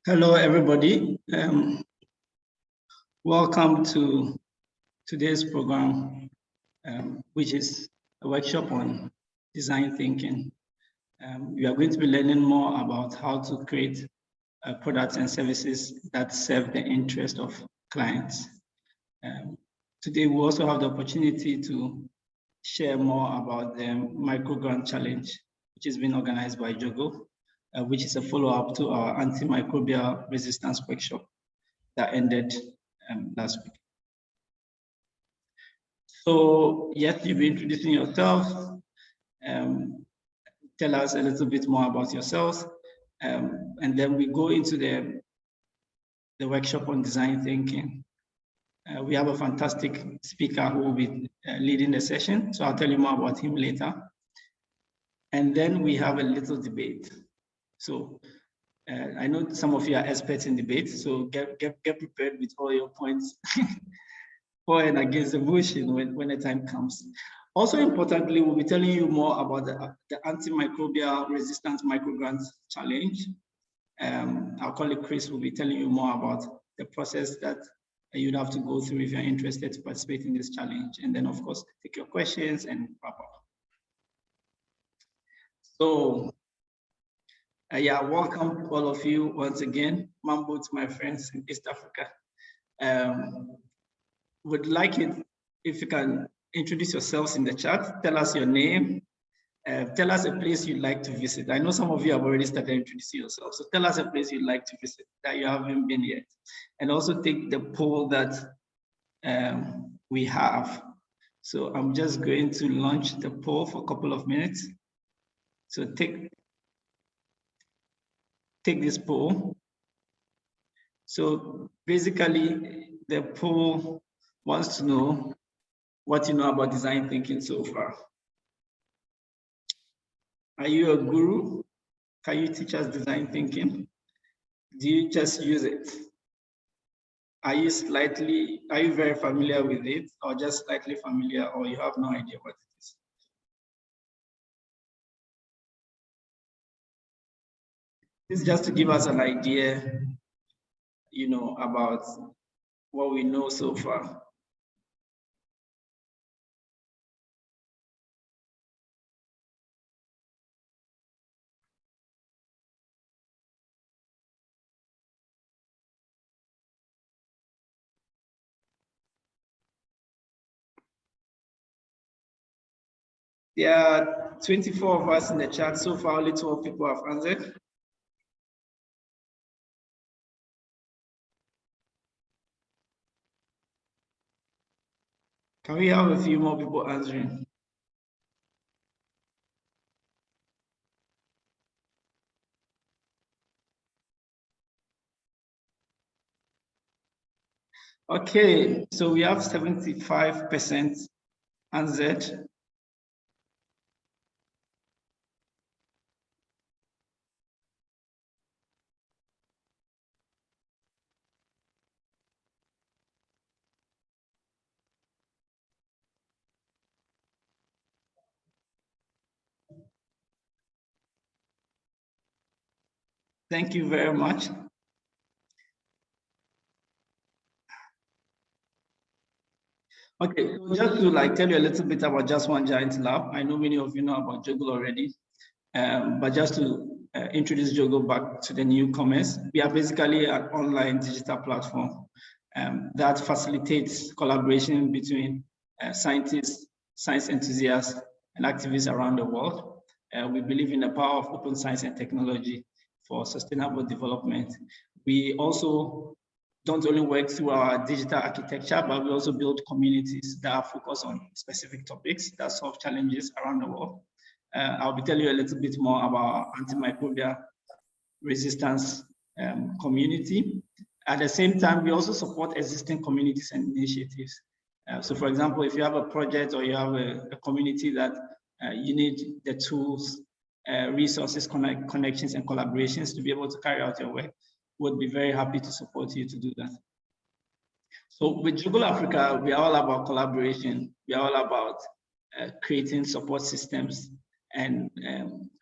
Hello, everybody. Welcome to today's program, which is a workshop on design thinking. We are going to be learning more about how to create products and services that serve the interest of clients. Today, we also have the opportunity to share more about the Microgrant Challenge, which is being organized by JOGL, which is a follow-up to our Antimicrobial Resistance workshop that ended last week. So yes, you'll be introducing yourself. Tell us a little bit more about yourselves. And then we go into the workshop on design thinking. We have a fantastic speaker who will be leading the session. So I'll tell you more about him later. And then we have a little debate. So I know some of you are experts in debate, so get prepared with all your points for and against the motion when the time comes. Also importantly, we'll be telling you more about the Antimicrobial Resistance Microgrant Challenge. Our colleague Chris will be telling you more about the process that you'd have to go through if you're interested to participate in this challenge. And then, of course, take your questions and wrap up. So, yeah, welcome all of you once again. Mambo to my friends in East Africa. Would like it if you can introduce yourselves in the chat. Tell us your name. Tell us a place you'd like to visit. I know some of you have already started introducing yourselves. So tell us a place you'd like to visit that you haven't been yet. And also take the poll that we have. So I'm just going to launch the poll for a couple of minutes. So take this poll. So basically, the poll wants to know what you know about design thinking so far. Are you a guru? Can you teach us design thinking? Do you just use it? Are you very familiar with it, or just slightly familiar, or you have no idea what it is? This is just to give us an idea, you know, about what we know so far. There are 24 of us in the chat so far. Only 12 people have answered. Can we have a few more people answering? Okay, so we have 75% answered. Thank you very much. Okay, so just to tell you a little bit about Just One Giant Lab. I know many of you know about JOGL already, but just to introduce JOGL back to the newcomers, we are basically an online digital platform that facilitates collaboration between scientists, science enthusiasts, and activists around the world. We believe in the power of open science and technology for sustainable development. We also don't only work through our digital architecture, but we also build communities that are focused on specific topics that solve challenges around the world. I'll be telling you a little bit more about antimicrobial resistance community. At the same time, we also support existing communities and initiatives. So for example, if you have a project or you have a community that you need the tools, resources, connections, and collaborations to be able to carry out your work, would be very happy to support you to do that. So with JOGL Africa, we are all about collaboration. We are all about creating support systems and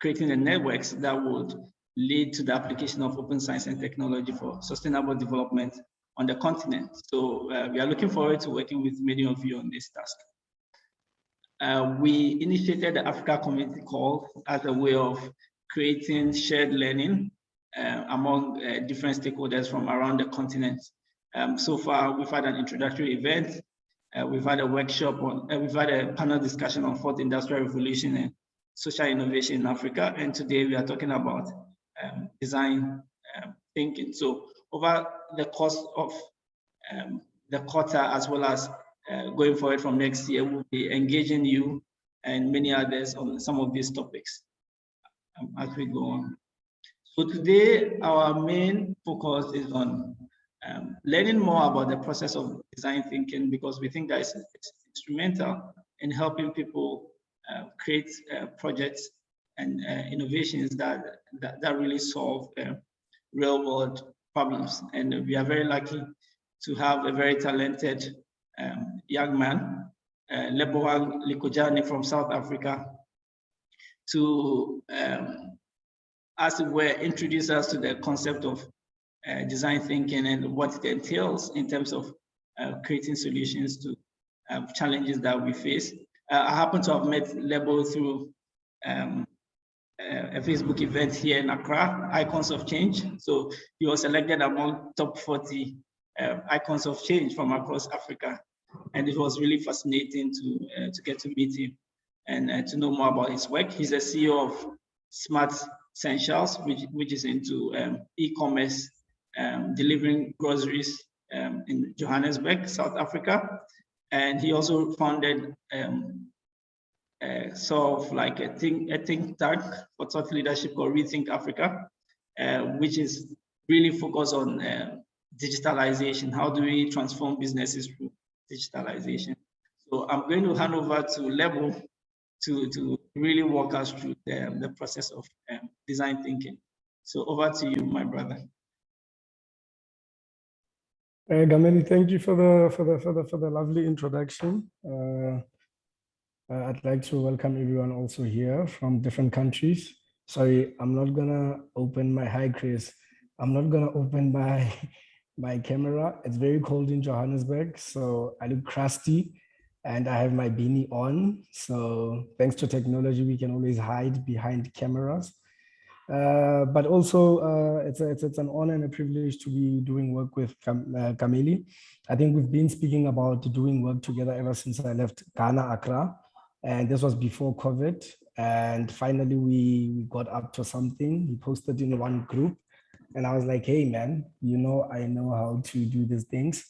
creating the networks that would lead to the application of open science and technology for sustainable development on the continent. So we are looking forward to working with many of you on this task. We initiated the Africa Community Call as a way of creating shared learning among different stakeholders from around the continent. So far, we've had an introductory event. We've had a workshop we've had a panel discussion on fourth industrial revolution and social innovation in Africa. And today we are talking about design thinking. So over the course of the quarter, as well as going forward from next year, we'll be engaging you and many others on some of these topics as we go on. So today, our main focus is on learning more about the process of design thinking, because we think that it's instrumental in helping people create projects and innovations that really solve real world problems. And we are very lucky to have a very talented young man, Lebohang Likhojane from South Africa, to, as it were, introduce us to the concept of design thinking and what it entails in terms of creating solutions to challenges that we face. I happen to have met Lebo through a Facebook event here in Accra, Icons of Change. So he was selected among top 40 icons of change from across Africa. And it was really fascinating to get to meet him and to know more about his work. He's the CEO of Smart Essentials, which is into e-commerce, delivering groceries in Johannesburg, South Africa. And he also founded sort of like a think tank for thought leadership called Rethink Africa, which is really focused on digitalization. How do we transform businesses through digitalization? So I'm going to hand over to Lebo to really walk us through the process of design thinking. So over to you, my brother. Gameli, thank you for the lovely introduction. I'd like to welcome everyone also here from different countries. Sorry, I'm not gonna open my, hi Chris, I'm not gonna open my camera. It's very cold in Johannesburg, so I look crusty and I have my beanie on. So thanks to technology, we can always hide behind cameras. But also it's an honor and a privilege to be doing work with Gameli. I think we've been speaking about doing work together ever since I left Ghana, Accra. And this was before COVID. And finally, we got up to something. He posted in one group. And I was like, hey, man, you know, I know how to do these things.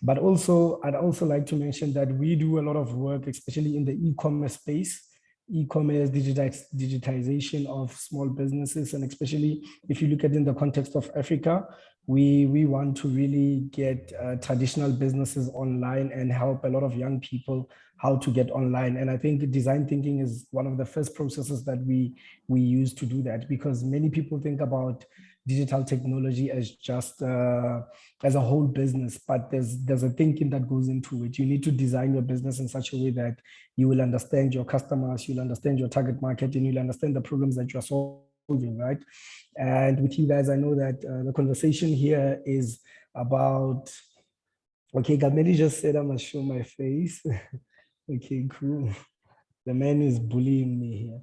But also, I'd also like to mention that we do a lot of work, especially in the e-commerce space, e-commerce, digitization of small businesses. And especially if you look at it in the context of Africa, we want to really get traditional businesses online and help a lot of young people how to get online. And I think design thinking is one of the first processes that we use to do that, because many people think about digital technology as just as a whole business, but there's a thinking that goes into it. You need to design your business in such a way that you will understand your customers, you'll understand your target market, and you'll understand the problems that you're solving, right? And with you guys, I know that the conversation here is about, okay, Gameli just said I must show my face. Okay, cool. The man is bullying me here.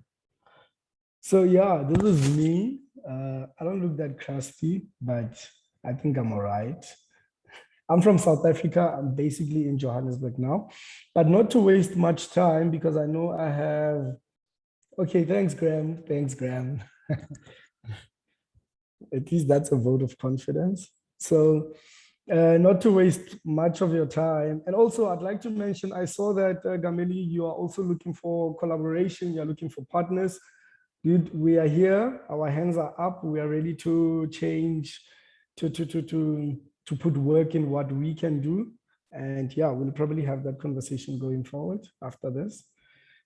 So yeah, this is me. I don't look that crusty, but I think I'm all right. I'm from South Africa. I'm basically in Johannesburg now, but not to waste much time because I know I have, okay, thanks, Graham. Thanks, Graham. At least that's a vote of confidence. So not to waste much of your time. And also I'd like to mention, I saw that Gameli, you are also looking for collaboration. You're looking for partners. Good, we are here, our hands are up, we are ready to change, to put work in what we can do. And yeah, we'll probably have that conversation going forward after this.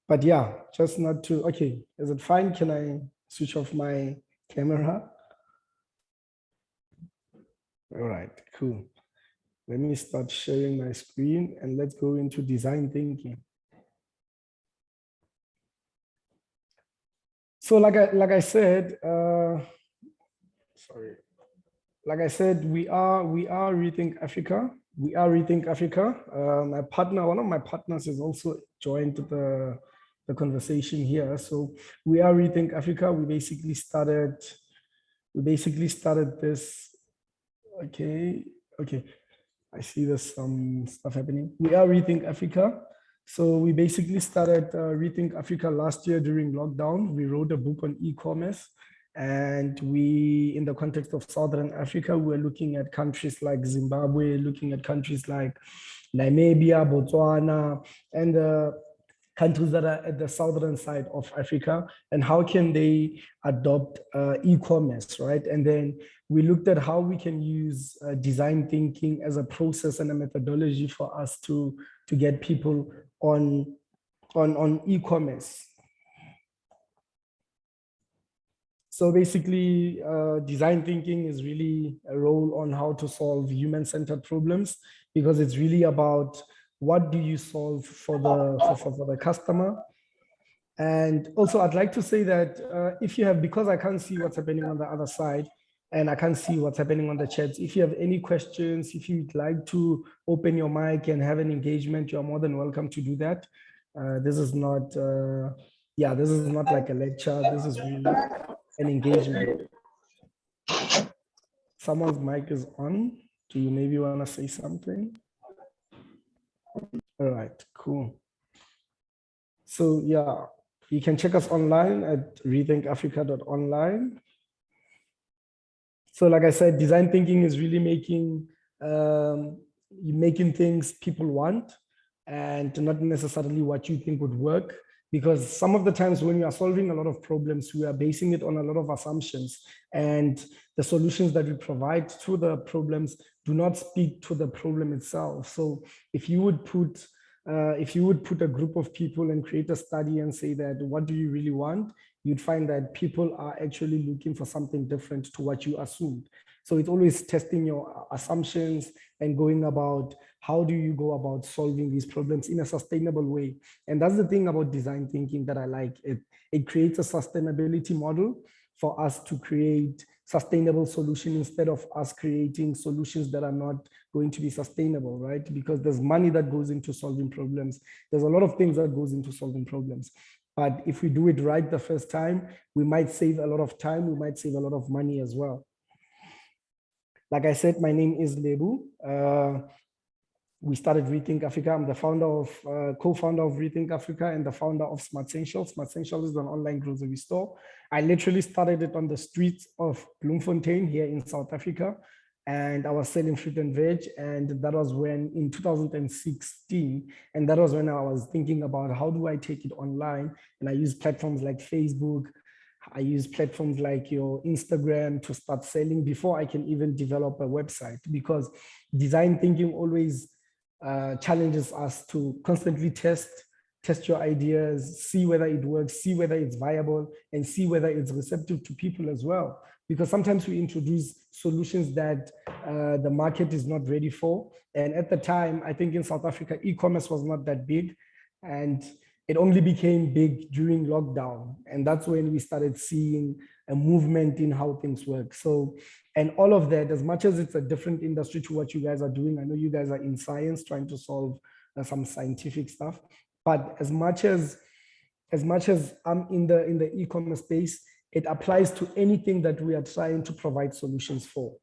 But yeah, just not to, okay, is it fine? Can I switch off my camera? All right, cool. Let me start sharing my screen and let's go into design thinking. So like I said, sorry. Like I said, we are Rethink Africa. We are Rethink Africa. My partner, one of my partners, has also joined the conversation here. So we are Rethink Africa. We basically started this. Okay. I see there's some stuff happening. We are Rethink Africa. So we basically started Rethink Africa last year during lockdown. We wrote a book on e-commerce. And we, in the context of Southern Africa, we're looking at countries like Zimbabwe, looking at countries like Namibia, Botswana, and countries that are at the southern side of Africa, and how can they adopt e-commerce, right? And then we looked at how we can use design thinking as a process and a methodology for us to get people on e-commerce. So basically, design thinking is really a role on how to solve human-centered problems, because it's really about what do you solve for the customer. And also, I'd like to say that if you have, because I can't see what's happening on the other side, and I can't see what's happening on the chats, if you have any questions, if you'd like to open your mic and have an engagement, you're more than welcome to do that. This is not, this is not like a lecture. This is really an engagement. Someone's mic is on. Do you maybe want to say something? All right, cool. So yeah, you can check us online at rethinkafrica.online. So like I said, design thinking is really making things people want and not necessarily what you think would work. Because some of the times when we are solving a lot of problems, we are basing it on a lot of assumptions, and the solutions that we provide to the problems do not speak to the problem itself. So if you would put a group of people and create a study and say that, what do you really want? You'd find that people are actually looking for something different to what you assumed. So it's always testing your assumptions and going about how do you go about solving these problems in a sustainable way. And that's the thing about design thinking that I like. It creates a sustainability model for us to create sustainable solutions instead of us creating solutions that are not going to be sustainable, right? Because there's money that goes into solving problems. There's a lot of things that goes into solving problems. But if we do it right the first time, we might save a lot of time. We might save a lot of money as well. Like I said, my name is Lebu. We started Rethink Africa. I'm the co-founder of Rethink Africa and the founder of Smartessential. Smartessential is an online grocery store. I literally started it on the streets of Bloemfontein here in South Africa. And I was selling fruit and veg. And that was when, in 2016, and that was when I was thinking about how do I take it online? And I use platforms like Facebook. I use platforms like your Instagram to start selling before I can even develop a website, because design thinking always challenges us to constantly test your ideas, see whether it works, see whether it's viable, and see whether it's receptive to people as well. Because sometimes we introduce solutions that the market is not ready for. And at the time, I think in South Africa, e-commerce was not that big. And it only became big during lockdown. And that's when we started seeing a movement in how things work. So, and all of that, as much as it's a different industry to what you guys are doing, I know you guys are in science trying to solve some scientific stuff, but as much as I'm in the e-commerce space, it applies to anything that we are trying to provide solutions for.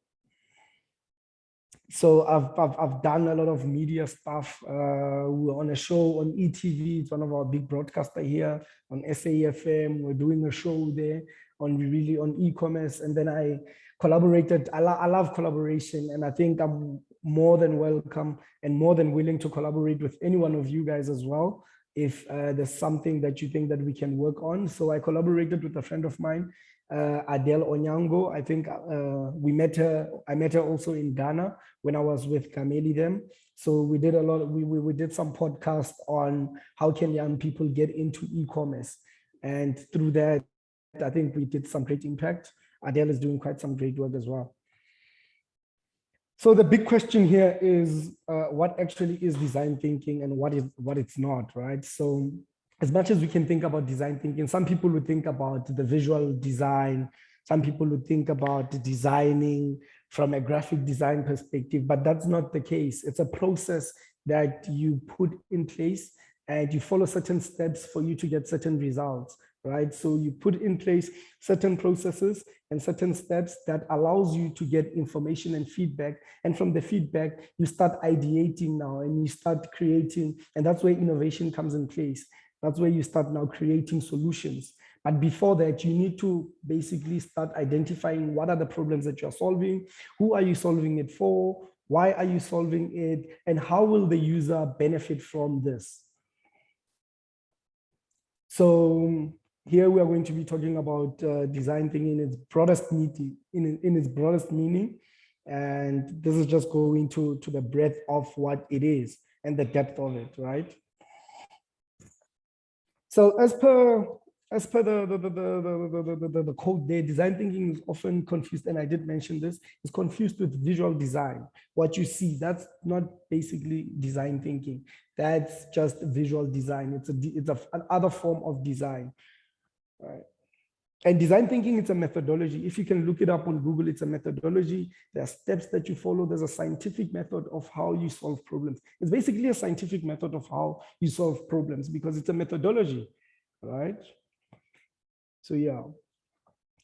So I've done a lot of media stuff. We're on a show on ETV. It's one of our big broadcaster here on SAFM. We're doing a show there on e-commerce. And then I collaborated. I love collaboration, and I think I'm more than welcome and more than willing to collaborate with any one of you guys as well, if there's something that you think that we can work on. So I collaborated with a friend of mine, Adele Onyango. I think I met her also in Ghana when I was with Kameli them. So we did we did some podcasts on how can young people get into e-commerce. And through that, I think we did some great impact. Adele is doing quite some great work as well. So the big question here is what actually is design thinking and what it's not, right? So as much as we can think about design thinking, some people would think about the visual design. Some people would think about designing from a graphic design perspective, but that's not the case. It's a process that you put in place and you follow certain steps for you to get certain results, right? So you put in place certain processes and certain steps that allows you to get information and feedback. And from the feedback, you start ideating now and you start creating, and that's where innovation comes in place. That's where you start now creating solutions. But before that, you need to basically start identifying what are the problems that you're solving, who are you solving it for, why are you solving it, and how will the user benefit from this? So here we are going to be talking about design thinking in its broadest meaning, and this is just going to the breadth of what it is and the depth of it, right? So as per the code there, design thinking is often confused, and I did mention this, is confused with visual design. What you see, that's not basically design thinking. That's just visual design. It's another form of design. Right. And design thinking, it's a methodology. If you can look it up on Google, it's a methodology. There are steps that you follow. There's a scientific method of how you solve problems. It's basically a scientific method of how you solve problems because it's a methodology, right? So yeah,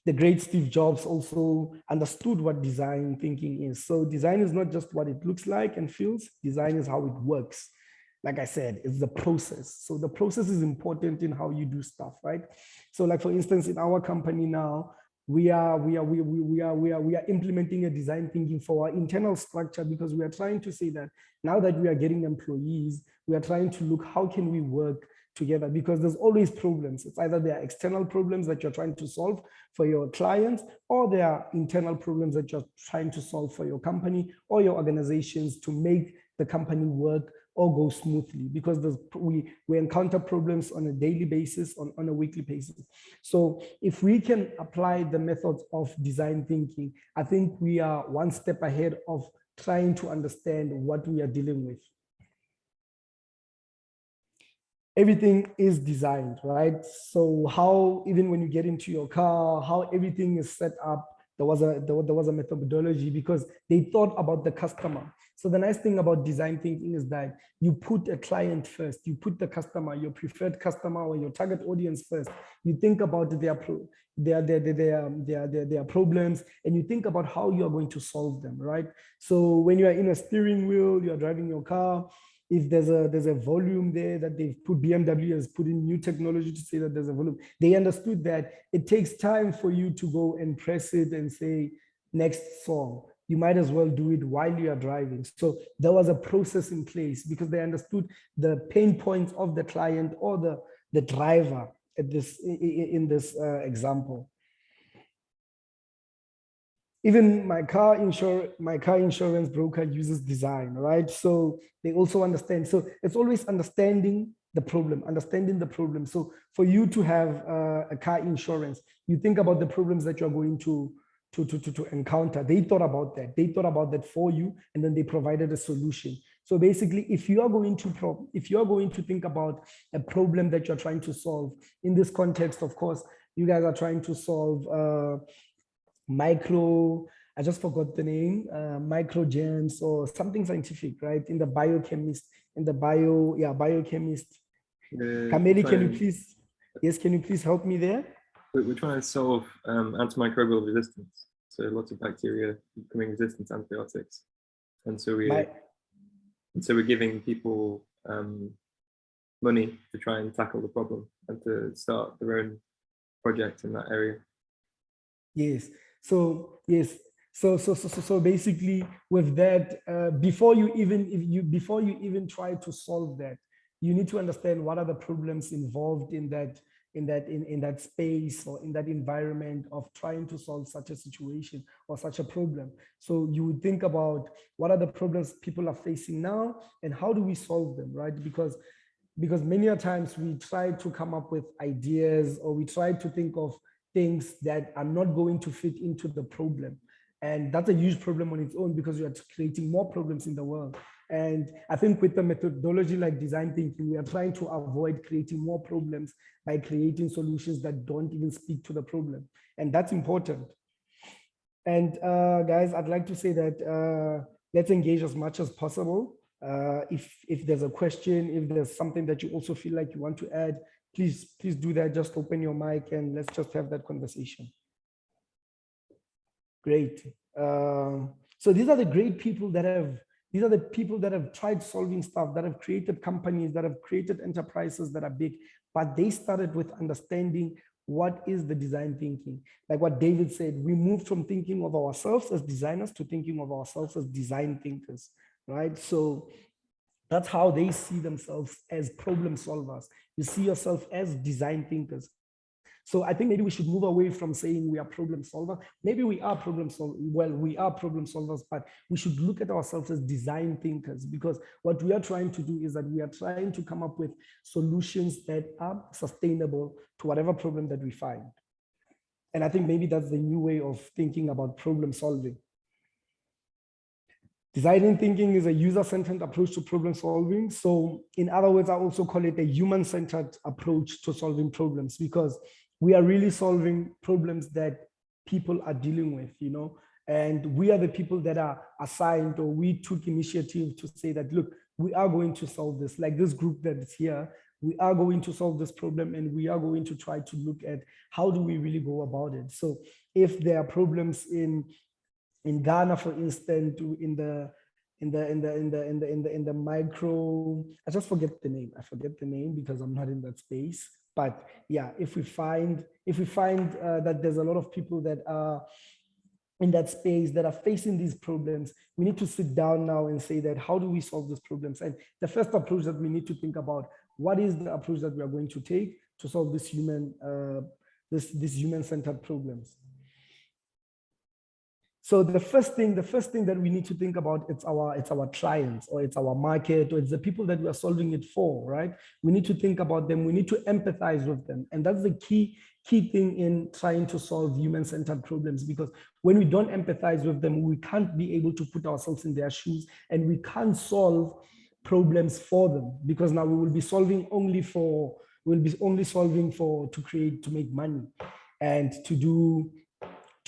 the great Steve Jobs also understood what design thinking is. So design is not just what it looks like and feels. Design is how it works. Like I said, it's the process. So the process is important in how you do stuff, right? So like for instance, in our company now, we are implementing a design thinking for our internal structure because we are trying to say that now that we are getting employees, we are trying to look how can we work together because there's always problems. It's either there are external problems that you're trying to solve for your clients, or there are internal problems that you're trying to solve for your company or your organizations to make the company work or go smoothly, because we encounter problems on a daily basis, on a weekly basis. So if we can apply the methods of design thinking, I think we are one step ahead of trying to understand what we are dealing with. Everything is designed, right? So how, even when you get into your car, how everything is set up, there was a methodology because they thought about the customer. So the nice thing about design thinking is that you put a client first, you put the customer, your preferred customer or your target audience first. You think about their problems and you think about how you are going to solve them, right? So when you are in a steering wheel, you are driving your car, if there's a volume there that they've put, BMW has put in new technology to say that there's a volume, they understood that it takes time for you to go and press it and say, next song. You might as well do it while you are driving. So there was a process in place because they understood the pain points of the client or the driver in this example. Even my car insurance broker uses design, right? So they also understand. So it's always understanding the problem. So for you to have a car insurance, you think about the problems that you're going to encounter. They thought about that. They thought about that for you, and then they provided a solution. So basically, if you are going to think about a problem that you're trying to solve in this context, of course, you guys are trying to solve I just forgot the name, microgems or something scientific, right? In the biochemist, biochemist. Kameli, can you please help me there? We're trying to solve antimicrobial resistance. So lots of bacteria becoming resistant to antibiotics. And so we're giving people money to try and tackle the problem and to start their own project in that area. Yes. So basically with that, before you even try to solve that, you need to understand what are the problems involved in that space or in that environment of trying to solve such a situation or such a problem. So you would think about what are the problems people are facing now and how do we solve them, right? Because many a times we try to come up with ideas or we try to think of things that are not going to fit into the problem. And that's a huge problem on its own because you are creating more problems in the world. And I think with the methodology like design thinking, we are trying to avoid creating more problems by creating solutions that don't even speak to the problem. And that's important. And guys, I'd like to say that let's engage as much as possible. If there's a question, if there's something that you also feel like you want to add, please do that. Just open your mic and let's just have that conversation. Great. So these are the great people that have tried solving stuff, that have created companies, that have created enterprises that are big, but they started with understanding what is the design thinking. Like what David said, we moved from thinking of ourselves as designers to thinking of ourselves as design thinkers, right? So that's how they see themselves, as problem solvers. You see yourself as design thinkers. So I think maybe we should move away from saying we are problem solvers. Maybe we are problem solvers. Well, we are problem solvers, but we should look at ourselves as design thinkers, because what we are trying to do is that we are trying to come up with solutions that are sustainable to whatever problem that we find. And I think maybe that's the new way of thinking about problem solving. Design thinking is a user-centered approach to problem solving. So in other words, I also call it a human-centered approach to solving problems, because we are really solving problems that people are dealing with, you know, and we are the people that are assigned, or we took initiative to say that, look, we are going to solve this. Like this group that is here, we are going to solve this problem, and we are going to try to look at how do we really go about it. So if there are problems in Ghana, for instance, in the micro, I just forget the name. I forget the name because I'm not in that space. But yeah, if we find that there's a lot of people that are in that space that are facing these problems, we need to sit down now and say that, how do we solve these problems? And the first approach that we need to think about, what is the approach that we are going to take to solve this human-centered problems? So the first thing that we need to think about, it's our clients, or it's our market, or it's the people that we are solving it for, right? We need to think about them. We need to empathize with them. And that's the key thing in trying to solve human-centered problems, because when we don't empathize with them, we can't be able to put ourselves in their shoes, and we can't solve problems for them, because now we will be solving only to make money, and to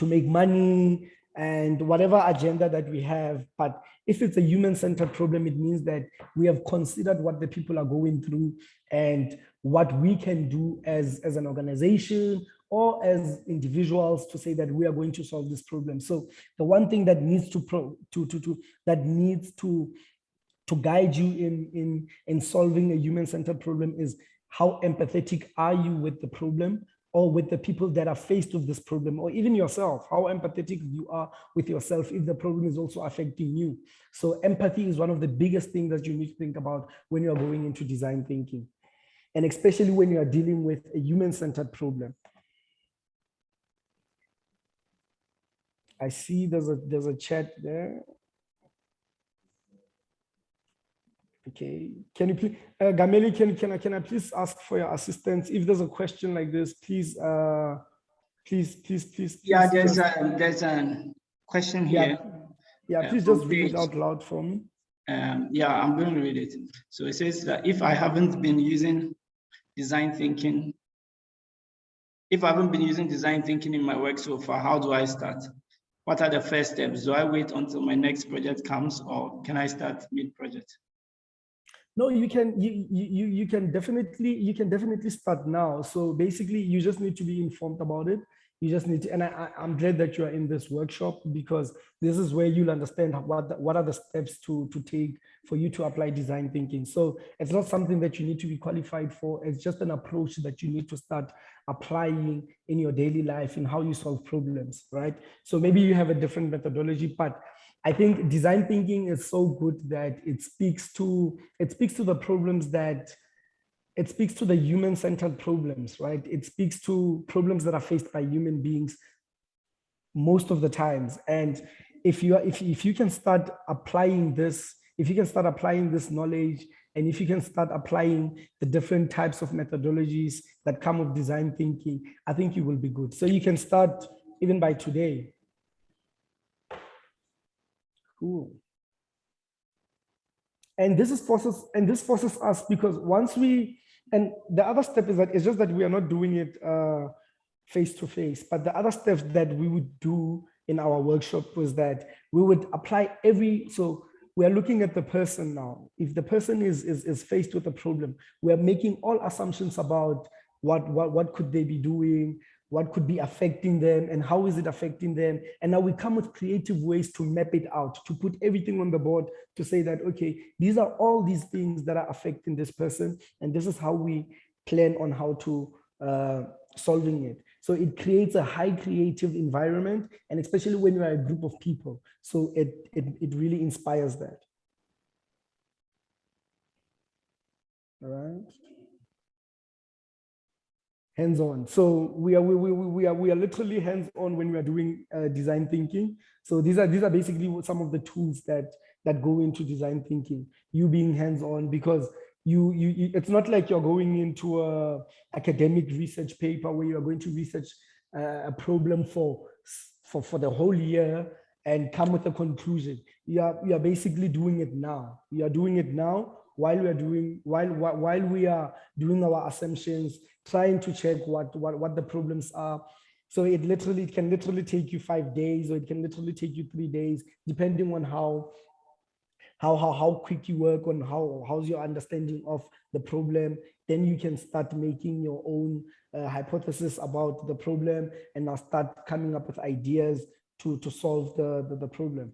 make money, and whatever agenda that we have. But if it's a human-centered problem, it means that we have considered what the people are going through and what we can do as an organization or as individuals to say that we are going to solve this problem. So the one thing that needs to guide you in solving a human-centered problem is, how empathetic are you with the problem, or with the people that are faced with this problem, or even yourself, how empathetic you are with yourself if the problem is also affecting you. So empathy is one of the biggest things that you need to think about when you are going into design thinking, and especially when you are dealing with a human-centered problem. I see there's a chat there. Okay, can you please, Gameli, can I please ask for your assistance? If there's a question like this, please, please. Yeah, there's a question here. Yeah, please just read it out loud for me. Yeah, I'm going to read it. So it says that if I haven't been using design thinking in my work so far, how do I start? What are the first steps? Do I wait until my next project comes, or can I start mid-project? No, you can definitely start now. So basically, you just need to be informed about it. You just need to, and I'm glad that you are in this workshop, because this is where you'll understand what are the steps to take for you to apply design thinking. So it's not something that you need to be qualified for. It's just an approach that you need to start applying in your daily life and how you solve problems, right? So maybe you have a different methodology, but I think design thinking is so good that it speaks to the problems it speaks to the human-centered problems, right? It speaks to problems that are faced by human beings most of the times. And if you can start applying this, knowledge, and if you can start applying the different types of methodologies that come with design thinking, I think you will be good. So you can start even by today. Cool. And this forces us, because once we, and the other step is that it's just that we are not doing it face-to-face. But the other stuff that we would do in our workshop was that we would apply so we are looking at the person now. If the person is faced with a problem, we are making all assumptions about what could they be doing, what could be affecting them, and how is it affecting them. And now we come with creative ways to map it out, to put everything on the board, to say that, okay, these are all these things that are affecting this person, and this is how we plan on how to solving it. So it creates a high creative environment, and especially when you are a group of people. So it really inspires that. All right. Hands-on. So we are literally hands-on when we are doing design thinking. So these are basically some of the tools that go into design thinking. You being hands-on, because it's not like you're going into a academic research paper where you are going to research a problem for the whole year and come with a conclusion. You are basically doing it now. You are doing it now while we are doing our assumptions, trying to check what the problems are. So it can literally take you 5 days, or it can literally take you 3 days, depending on how quick you work, on how's your understanding of the problem. Then you can start making your own hypothesis about the problem, and now start coming up with ideas to solve the problem.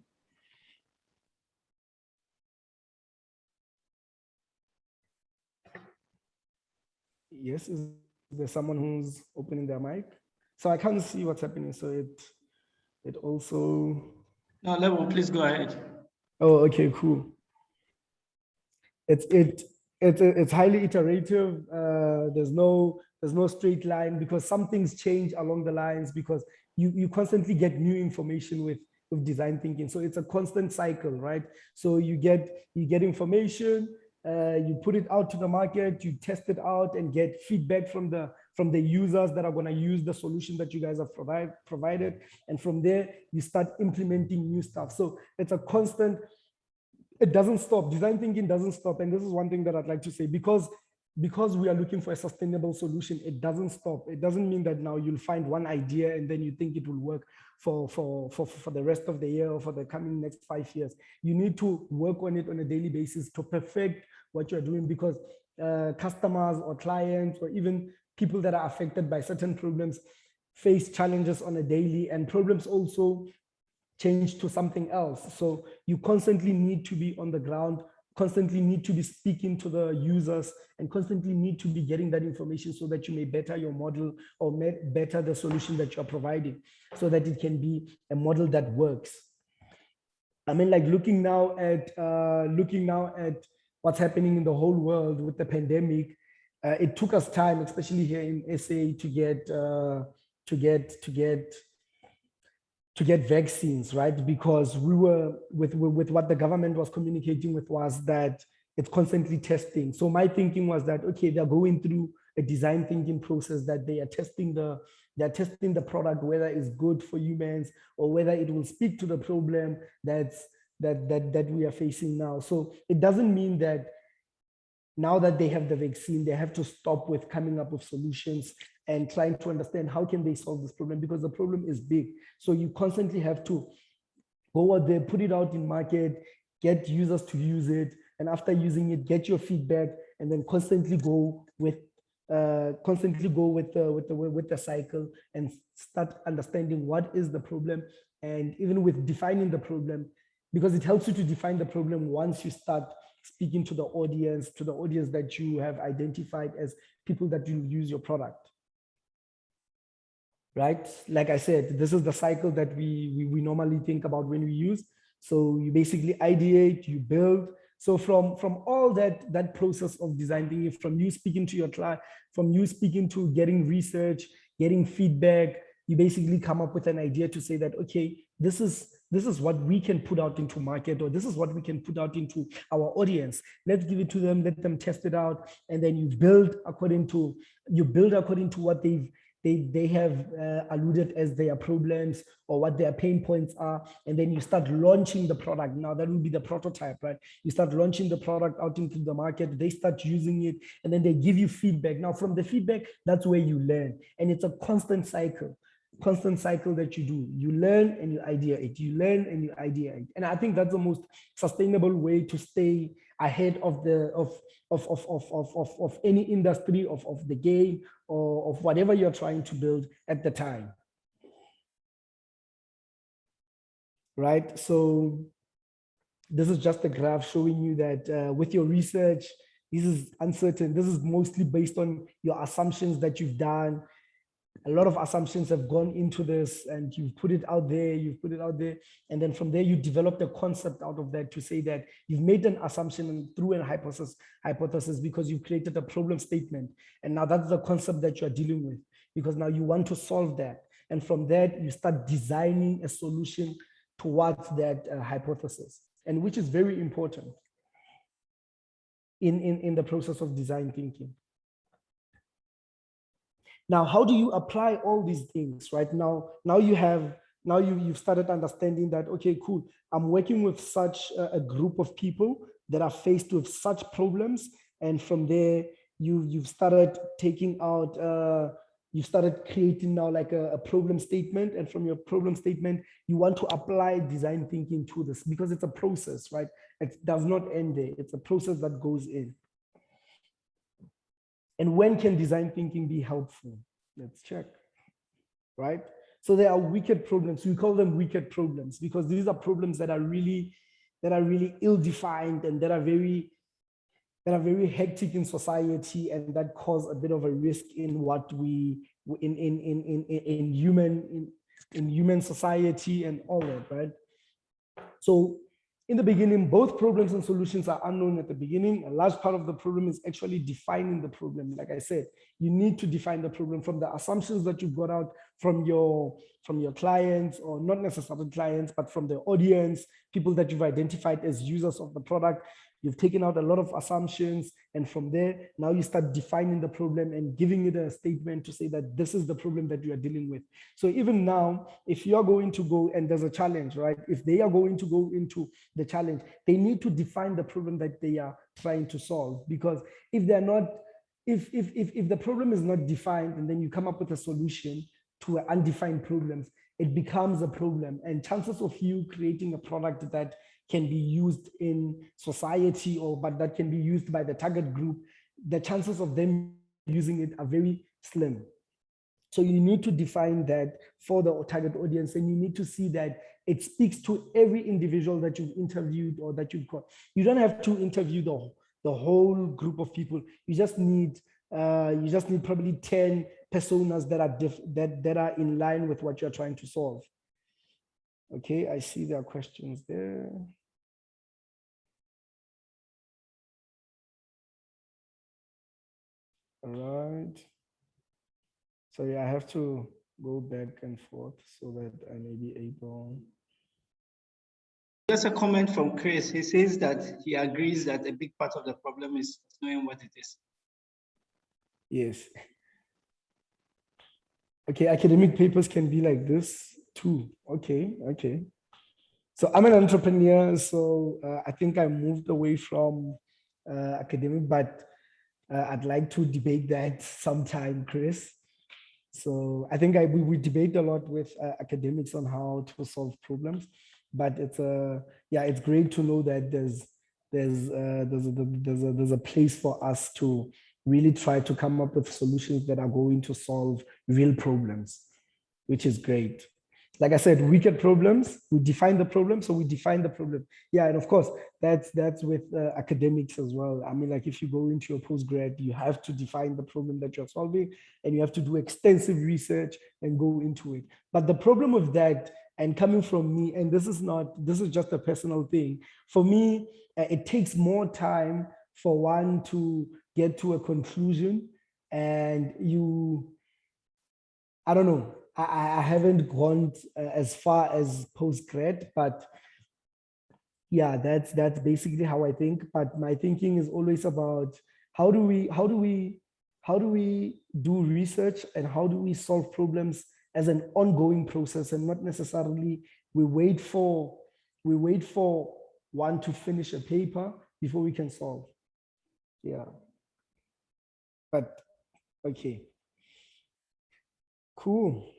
Yes, is there someone who's opening their mic? So I can't see what's happening. So it also. No, Lebo, please go ahead. Oh, okay, cool. It's highly iterative. There's no straight line, because some things change along the lines, because you constantly get new information with design thinking. So it's a constant cycle, right? So you get information, you put it out to the market, you test it out and get feedback from the users that are going to use the solution that you guys have provided. And from there, you start implementing new stuff. So it's a constant, it doesn't stop. Design thinking doesn't stop. And this is one thing that I'd like to say, because we are looking for a sustainable solution, it doesn't stop. It doesn't mean that now you'll find one idea and then you think it will work for the rest of the year or for the coming next 5 years. You need to work on it on a daily basis to perfect what you're doing, because customers or clients or even people that are affected by certain problems face challenges on a daily, and problems also change to something else. So you constantly need to be on the ground, constantly need to be speaking to the users, and constantly need to be getting that information so that you may better your model or better the solution that you're providing, so that it can be a model that works. I mean, like looking now at what's happening in the whole world with the pandemic, it took us time, especially here in SA, to get vaccines, right? Because we were with what the government was communicating with was that it's constantly testing. So my thinking was that, okay, they're going through a design thinking process, that they are testing the product, whether it's good for humans or whether it will speak to the problem that we are facing now. So it doesn't mean that now that they have the vaccine, they have to stop with coming up with solutions and trying to understand how can they solve this problem, because the problem is big. So you constantly have to go out there, put it out in market, get users to use it, and after using it, get your feedback, and then constantly go with the cycle and start understanding what is the problem, and even with defining the problem, because it helps you to define the problem once you start speaking to the audience that you have identified as people that will use your product. Right? Like I said, this is the cycle that we normally think about when we use. So you basically ideate, you build. So from all that process of design thinking, from you speaking to your client, from you speaking to getting research, getting feedback, you basically come up with an idea to say that, okay, this is what we can put out into market, or this is what we can put out into our audience. Let's give it to them, let them test it out, and then you build according to what they've they have alluded as their problems or what their pain points are, and then you start launching the product. Now that will be the prototype, right? You start launching the product out into the market, they start using it, and then they give you feedback. Now from the feedback, that's where you learn, and it's a constant cycle that you do. You learn and you ideate, you learn and you ideate. And I think that's the most sustainable way to stay ahead of the of any industry, of the game, or of whatever you're trying to build at the time. Right? So this is just a graph showing you that with your research, this is uncertain. This is mostly based on your assumptions that you've done. A lot of assumptions have gone into this, and you've put it out there, and then from there you develop the concept out of that to say that you've made an assumption through a hypothesis because you've created a problem statement, and now that's the concept that you're dealing with, because now you want to solve that, and from that you start designing a solution towards that hypothesis, and which is very important in the process of design thinking. Now, how do you apply all these things, right? Now you've started understanding that, okay, cool, I'm working with such a group of people that are faced with such problems. And from there, you've started taking out, you've started creating now like a problem statement. And from your problem statement, you want to apply design thinking to this because it's a process, right? It does not end there. It's a process that goes in. And when can design thinking be helpful? Let's check, right? So there are wicked problems. We call them wicked problems because these are problems that are really ill-defined and that are very hectic in society, and that cause a bit of a risk in what we in human society and all that, right? So in the beginning, both problems and solutions are unknown at the beginning. A large part of the problem is actually defining the problem. Like I said, you need to define the problem from the assumptions that you've got out from your clients, or not necessarily clients, but from the audience, people that you've identified as users of the product. You've taken out a lot of assumptions, and from there, now you start defining the problem and giving it a statement to say that this is the problem that you are dealing with. So even now, if you're going to go and there's a challenge, right? If they are going to go into the challenge, they need to define the problem that they are trying to solve. Because if they're not, if the problem is not defined, and then you come up with a solution to an undefined problem, it becomes a problem. And chances of you creating a product that can be used in society, but that can be used by the target group, the chances of them using it are very slim. So you need to define that for the target audience, and you need to see that it speaks to every individual that you've interviewed or that you've got. You don't have to interview the whole group of people. You just need probably 10 personas that are in line with what you're trying to solve. Okay, I see there are questions there. All right. So yeah, I have to go back and forth so that I may be able. Just a comment from Chris. He says that he agrees that a big part of the problem is knowing what it is. Yes. Okay, academic papers can be like this too. Okay. So I'm an entrepreneur, so I think I moved away from academic, but I'd like to debate that sometime, Chris. So I think we debate a lot with academics on how to solve problems, but it's great to know that there's a place for us to really try to come up with solutions that are going to solve real problems, which is great. Like I said, wicked problems, we define the problem, so we define the problem. Yeah, and of course, that's with academics as well. I mean, like if you go into your postgrad, you have to define the problem that you're solving, and you have to do extensive research and go into it. But the problem with that, and coming from me, and this is just a personal thing, for me, it takes more time for one to get to a conclusion, and I don't know, I haven't gone as far as postgrad, but yeah, that's basically how I think. But my thinking is always about how do we how do we do research and how do we solve problems as an ongoing process, and not necessarily we wait for one to finish a paper before we can solve. Yeah. But okay. Cool.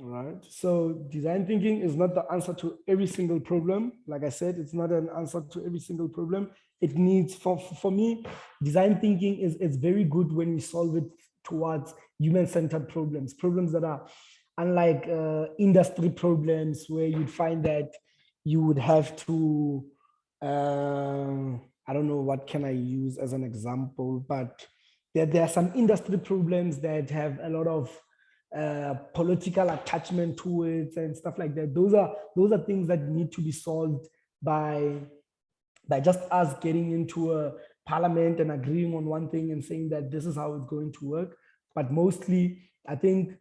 All right. So design thinking is not the answer to every single problem. Like I said, it's not an answer to every single problem. It needs, for me, design thinking is very good when we solve it towards human-centered problems that are unlike industry problems where you'd find that you would have to, I don't know, what can I use as an example, but there are some industry problems that have a lot of political attachment to it and stuff like that. Those are things that need to be solved by just us getting into a parliament and agreeing on one thing and saying that this is how it's going to work. But mostly, I think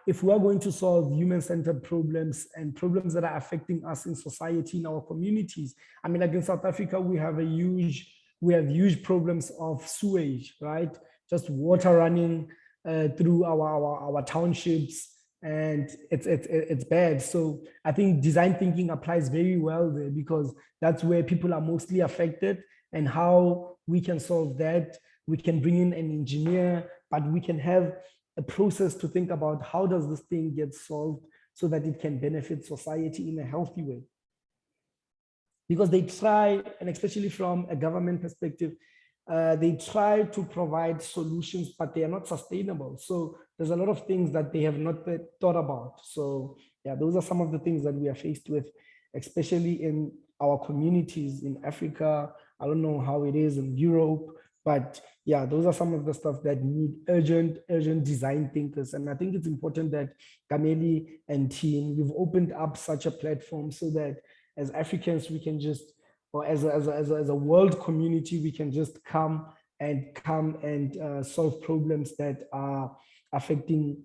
if we are going to solve human-centered problems and problems that are affecting us in society, in our communities, I mean, like in South Africa, we have huge problems of sewage, right? Just water running through our townships, and it's bad. So I think design thinking applies very well there, because that's where people are mostly affected, and how we can solve that. We can bring in an engineer, but we can have a process to think about how does this thing get solved so that it can benefit society in a healthy way. Because they try, and especially from a government perspective, they try to provide solutions, but they are not sustainable. So there's a lot of things that they have not thought about. So yeah, those are some of the things that we are faced with, especially in our communities in Africa. I don't know how it is in Europe, but yeah, those are some of the stuff that need urgent design thinkers. And I think it's important that Kameli and team, you've opened up such a platform so that as Africans, we can just, or as a world community, we can just come and solve problems that are affecting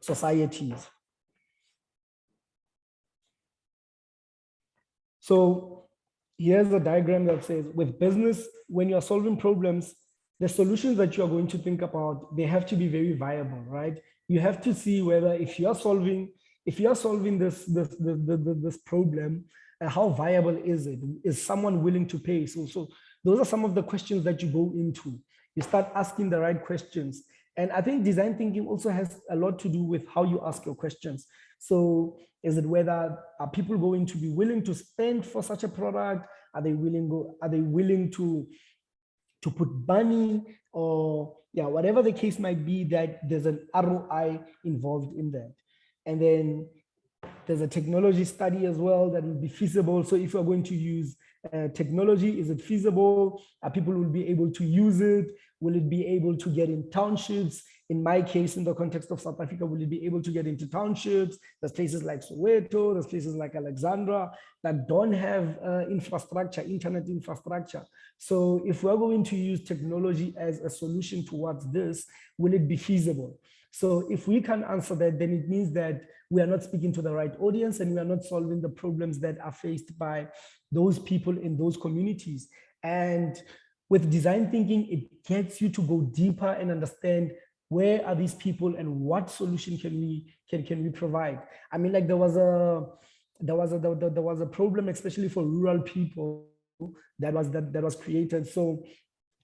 societies. So here's a diagram that says, with business, when you're solving problems, the solutions that you're going to think about, they have to be very viable, right? You have to see whether if you're solving this problem, how viable is it? Is someone willing to pay? So those are some of the questions that you go into. You start asking the right questions. And I think design thinking also has a lot to do with how you ask your questions. So is it whether are people going to be willing to spend for such a product? Are they willing to put money, or yeah, whatever the case might be, that there's an ROI involved in that. And then there's a technology study as well that will be feasible. So if you're going to use technology, is it feasible? People will be able to use it? Will it be able to get in townships? In my case, in the context of South Africa, will it be able to get into townships? There's places like Soweto, there's places like Alexandra that don't have infrastructure, internet infrastructure. So if we're going to use technology as a solution towards this, will it be feasible? So if we can answer that, then it means that we are not speaking to the right audience, and we are not solving the problems that are faced by those people in those communities. And with design thinking, it gets you to go deeper and understand where are these people and what solution can we provide. I mean, like there was a problem, especially for rural people, that was created. So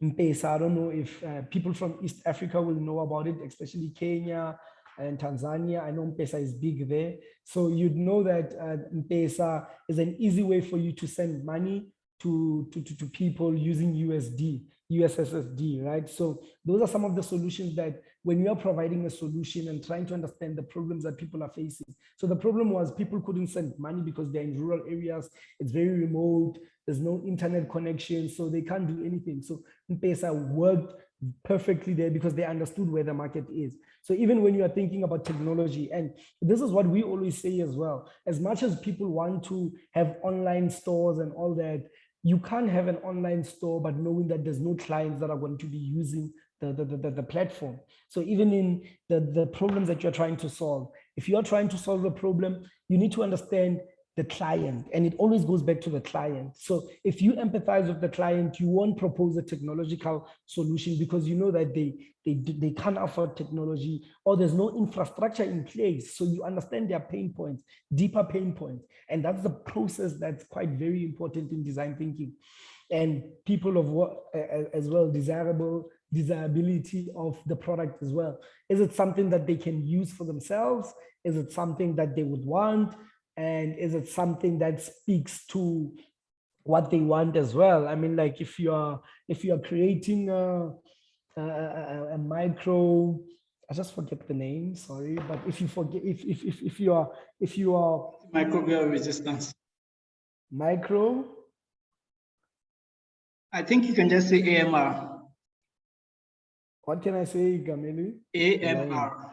M-Pesa, I don't know if people from East Africa will know about it, especially Kenya and Tanzania. I know M-Pesa is big there. So you'd know that M-Pesa is an easy way for you to send money to people using USSD, right? So those are some of the solutions that when you are providing a solution and trying to understand the problems that people are facing. So the problem was people couldn't send money because they're in rural areas. It's very remote. There's no internet connection, so they can't do anything. So M-Pesa worked perfectly there because they understood where the market is. So even when you are thinking about technology, and this is what we always say as well, as much as people want to have online stores and all that, you can't have an online store but knowing that there's no clients that are going to be using the platform. So even in the problems that you're trying to solve, if you're trying to solve a problem, you need to understand the client, and it always goes back to the client. So if you empathize with the client, you won't propose a technological solution because you know that they can't afford technology or there's no infrastructure in place. So you understand their pain points, deeper pain points. And that's the process that's quite very important in design thinking. And people of what as well, desirability of the product as well. Is it something that they can use for themselves? Is it something that they would want? And is it something that speaks to what they want as well? I mean, like if you are creating a micro, I just forget the name, sorry, but if you forget, if you are Microbial resistance. Micro. I think you can just say AMR. What can I say, Gameli? AMR.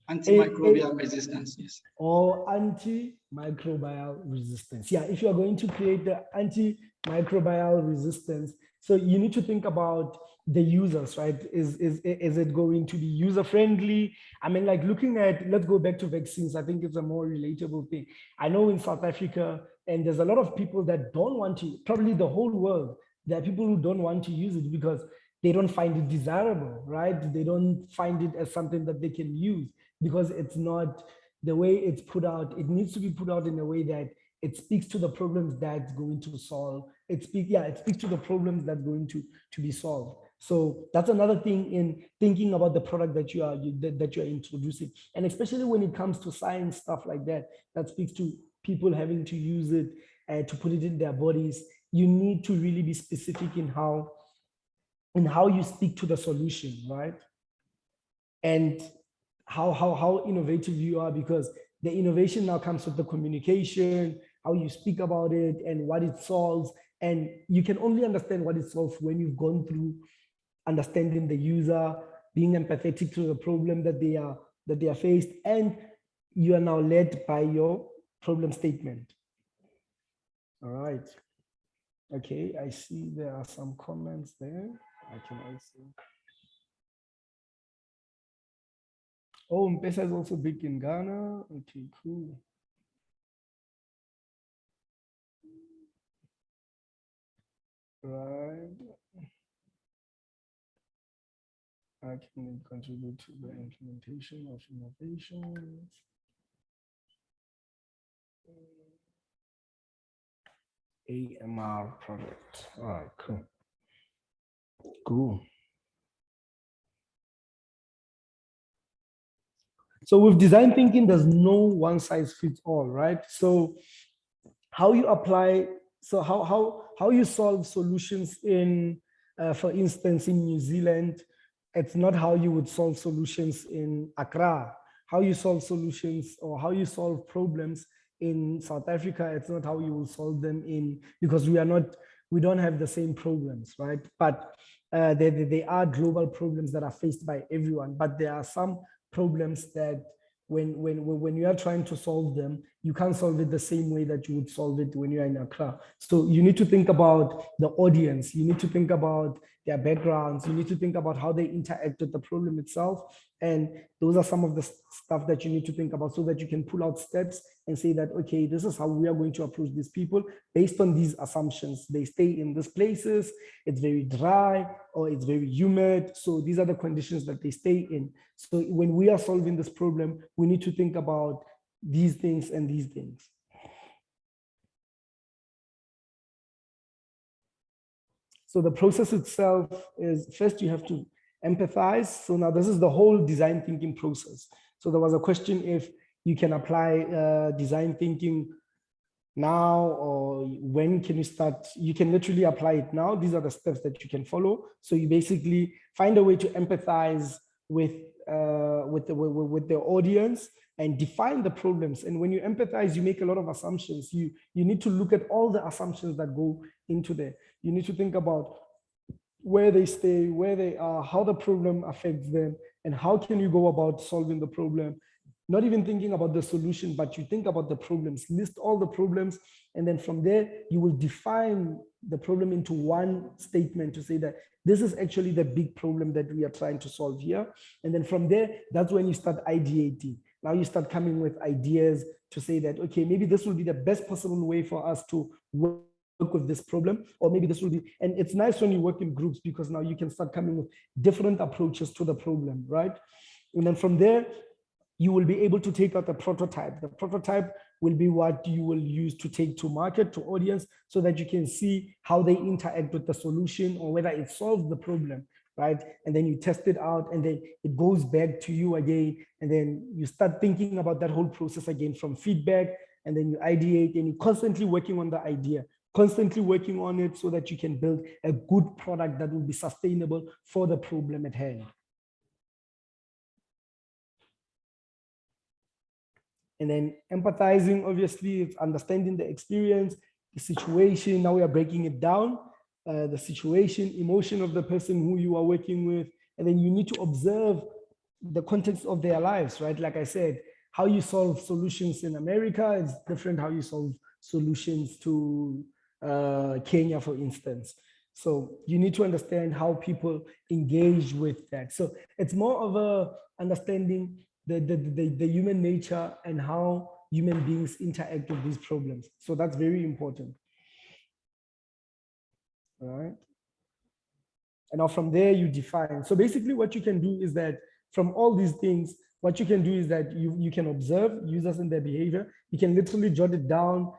Antimicrobial resistance, yes. Or antimicrobial resistance. Yeah, if you are going to create the antimicrobial resistance, so you need to think about the users, right? Is it going to be user friendly? I mean, like looking at, let's go back to vaccines. I think it's a more relatable thing. I know in South Africa, and there's a lot of people that don't want to, probably the whole world, there are people who don't want to use it because they don't find it desirable, right? They don't find it as something that they can use, because it's not the way it's put out. It needs to be put out in a way that it speaks to the problems that's going to solve. It speaks to the problems that's going to be solved. So that's another thing in thinking about the product that you are introducing. And especially when it comes to science stuff like that, that speaks to people having to use it to put it in their bodies. You need to really be specific in how you speak to the solution, right? And how innovative you are, because the innovation now comes with the communication, how you speak about it and what it solves. And you can only understand what it solves when you've gone through understanding the user, being empathetic to the problem that they are faced, and you are now led by your problem statement. All right. Okay, I see there are some comments there. I can also. Oh, M-Pesa is also big in Ghana. Okay, cool. Right. I can contribute to the implementation of innovations. AMR product. All right, cool. Cool. So with design thinking, there's no one size fits all, right? So how you apply, so how you solve solutions in, for instance, in New Zealand, it's not how you would solve solutions in Accra. How you solve solutions or how you solve problems in South Africa, it's not how you will solve them in, because we don't have the same problems, right? But they are global problems that are faced by everyone, but there are some problems that when you are trying to solve them, you can't solve it the same way that you would solve it when you're in Accra. So you need to think about the audience, you need to think about their backgrounds, you need to think about how they interact with the problem itself. And those are some of the stuff that you need to think about, so that you can pull out steps and say that, okay, this is how we are going to approach these people based on these assumptions. They stay in these places, it's very dry or it's very humid. So these are the conditions that they stay in. So when we are solving this problem, we need to think about these things and these things. So the process itself is, first you have to empathize. So now this is the whole design thinking process. So there was a question if you can apply design thinking now, or when can you start? You can literally apply it now. These are the steps that you can follow. So you basically find a way to empathize with the audience and define the problems. And when you empathize, you make a lot of assumptions. You need to look at all the assumptions that go into there. You need to think about where they stay, where they are, how the problem affects them, and how can you go about solving the problem. Not even thinking about the solution, but you think about the problems, list all the problems, and then from there, you will define the problem into one statement to say that this is actually the big problem that we are trying to solve here. And then from there, that's when you start ideating. Now you start coming with ideas to say that, okay, maybe this will be the best possible way for us to work with this problem, or maybe this will be, and it's nice when you work in groups because now you can start coming with different approaches to the problem, right? And then from there, you will be able to take out the prototype. The prototype will be what you will use to take to market, to audience, so that you can see how they interact with the solution or whether it solves the problem, right? And then you test it out and then it goes back to you again. And then you start thinking about that whole process again from feedback, and then you ideate and you're constantly working on the idea, constantly working on it so that you can build a good product that will be sustainable for the problem at hand. And then empathizing, obviously, it's understanding the experience, the situation. Now we are breaking it down, the situation, emotion of the person who you are working with. And then you need to observe the context of their lives, right? Like I said, how you solve solutions in America is different how you solve solutions to Kenya, for instance. So you need to understand how people engage with that. So it's more of a understanding the human nature and how human beings interact with these problems. So that's very important. All right. And now from there you define. So basically what you can do is that from all these things, what you can do is that you can observe users and their behavior. You can literally jot it down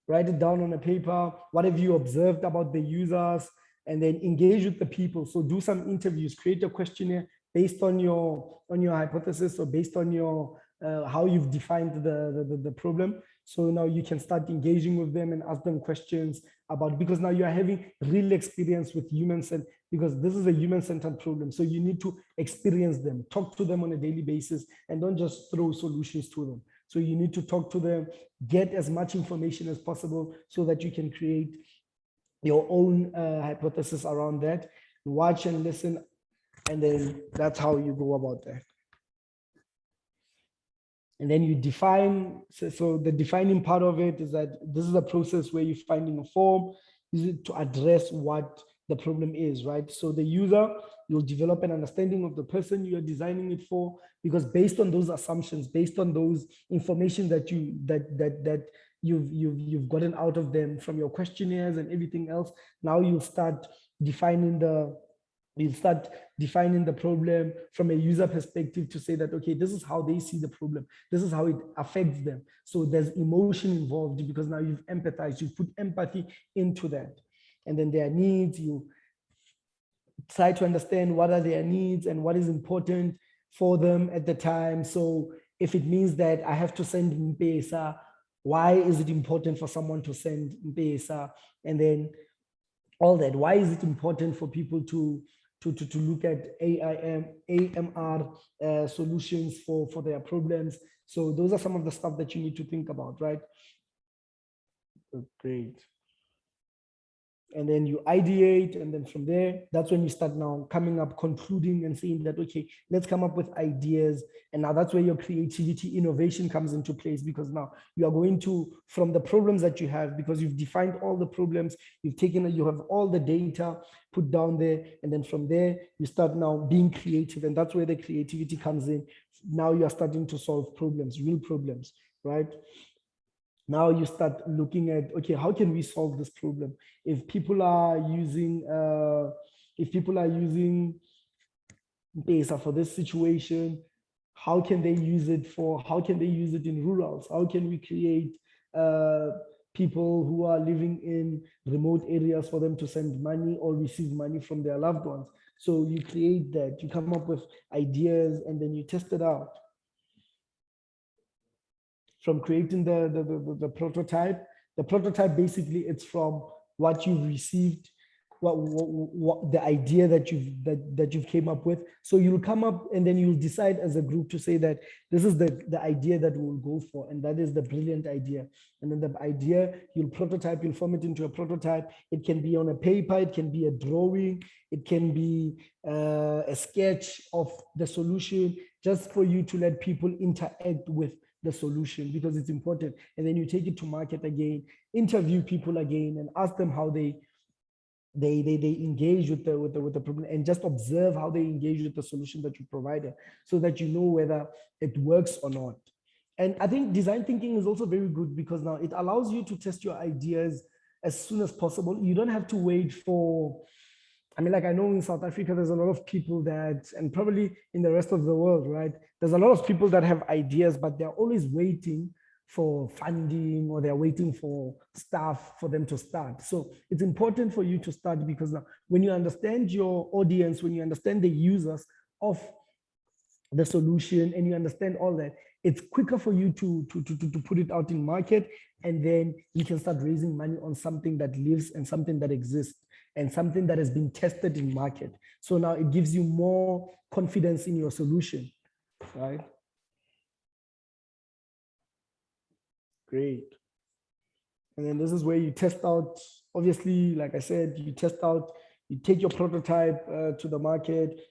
write it down on a paper. What have you observed about the users? And then engage with the people. So do some interviews, create a questionnaire based on your hypothesis or based on your how you've defined the problem. So now you can start engaging with them and ask them questions about, because now you are having real experience with humans, and because this is a human-centered problem. So you need to experience them, talk to them on a daily basis, and don't just throw solutions to them. So you need to talk to them, get as much information as possible so that you can create your own hypothesis around that, watch and listen, and then that's how you go about that. And then you define, so the defining part of it is that this is a process where you're finding a form, is it to address what the problem is, right? So the user, you'll develop an understanding of the person you are designing it for, because based on those assumptions, based on those information that you've gotten out of them from your questionnaires and everything else, now you'll start defining the problem from a user perspective to say that, okay, this is how they see the problem. This is how it affects them. So there's emotion involved because now you've empathized, you've put empathy into that. And then their needs, you try to understand what are their needs and what is important for them at the time. So if it means that I have to send M-Pesa, why is it important for someone to send M-Pesa? And then all that, why is it important for people to look at AMR solutions for their problems? So those are some of the stuff that you need to think about, right? Great. And then you ideate, and then from there, that's when you start now coming up, concluding and saying that, okay, let's come up with ideas. And now that's where your creativity, innovation comes into place, because now you are going to, from the problems that you have, because you've defined all the problems, you have all the data put down there. And then from there, you start now being creative. And that's where the creativity comes in. Now you are starting to solve problems, real problems, right? Now you start looking at, okay, how can we solve this problem? If people are using M-Pesa for this situation, how can they use it in rurals? How can we create people who are living in remote areas for them to send money or receive money from their loved ones? So you create that, you come up with ideas, and then you test it out. From creating the prototype. The prototype, basically, it's from what you've received, what the idea that you've came up with. So you'll come up and then you'll decide as a group to say that this is the idea that we'll go for, and that is the brilliant idea. And then the idea, you'll form it into a prototype. It can be on a paper, it can be a drawing, it can be a sketch of the solution, just for you to let people interact with the solution, because it's important. And then you take it to market again, interview people again, and ask them how they they engage with the problem, and just observe how they engage with the solution that you provided, so that you know whether it works or not. And I think design thinking is also very good, because now it allows you to test your ideas as soon as possible. You don't have to wait for, I mean, like, I know in South Africa, there's a lot of people that, and probably in the rest of the world, right? There's a lot of people that have ideas, but they're always waiting for funding, or they're waiting for staff for them to start. So it's important for you to start, because now when you understand your audience, when you understand the users of the solution, and you understand all that, it's quicker for you to put it out in market, and then you can start raising money on something that lives and something that exists and something that has been tested in market. So now it gives you more confidence in your solution, right? Great. And then this is where you test out, obviously, like I said, you test out, you take your prototype to the market,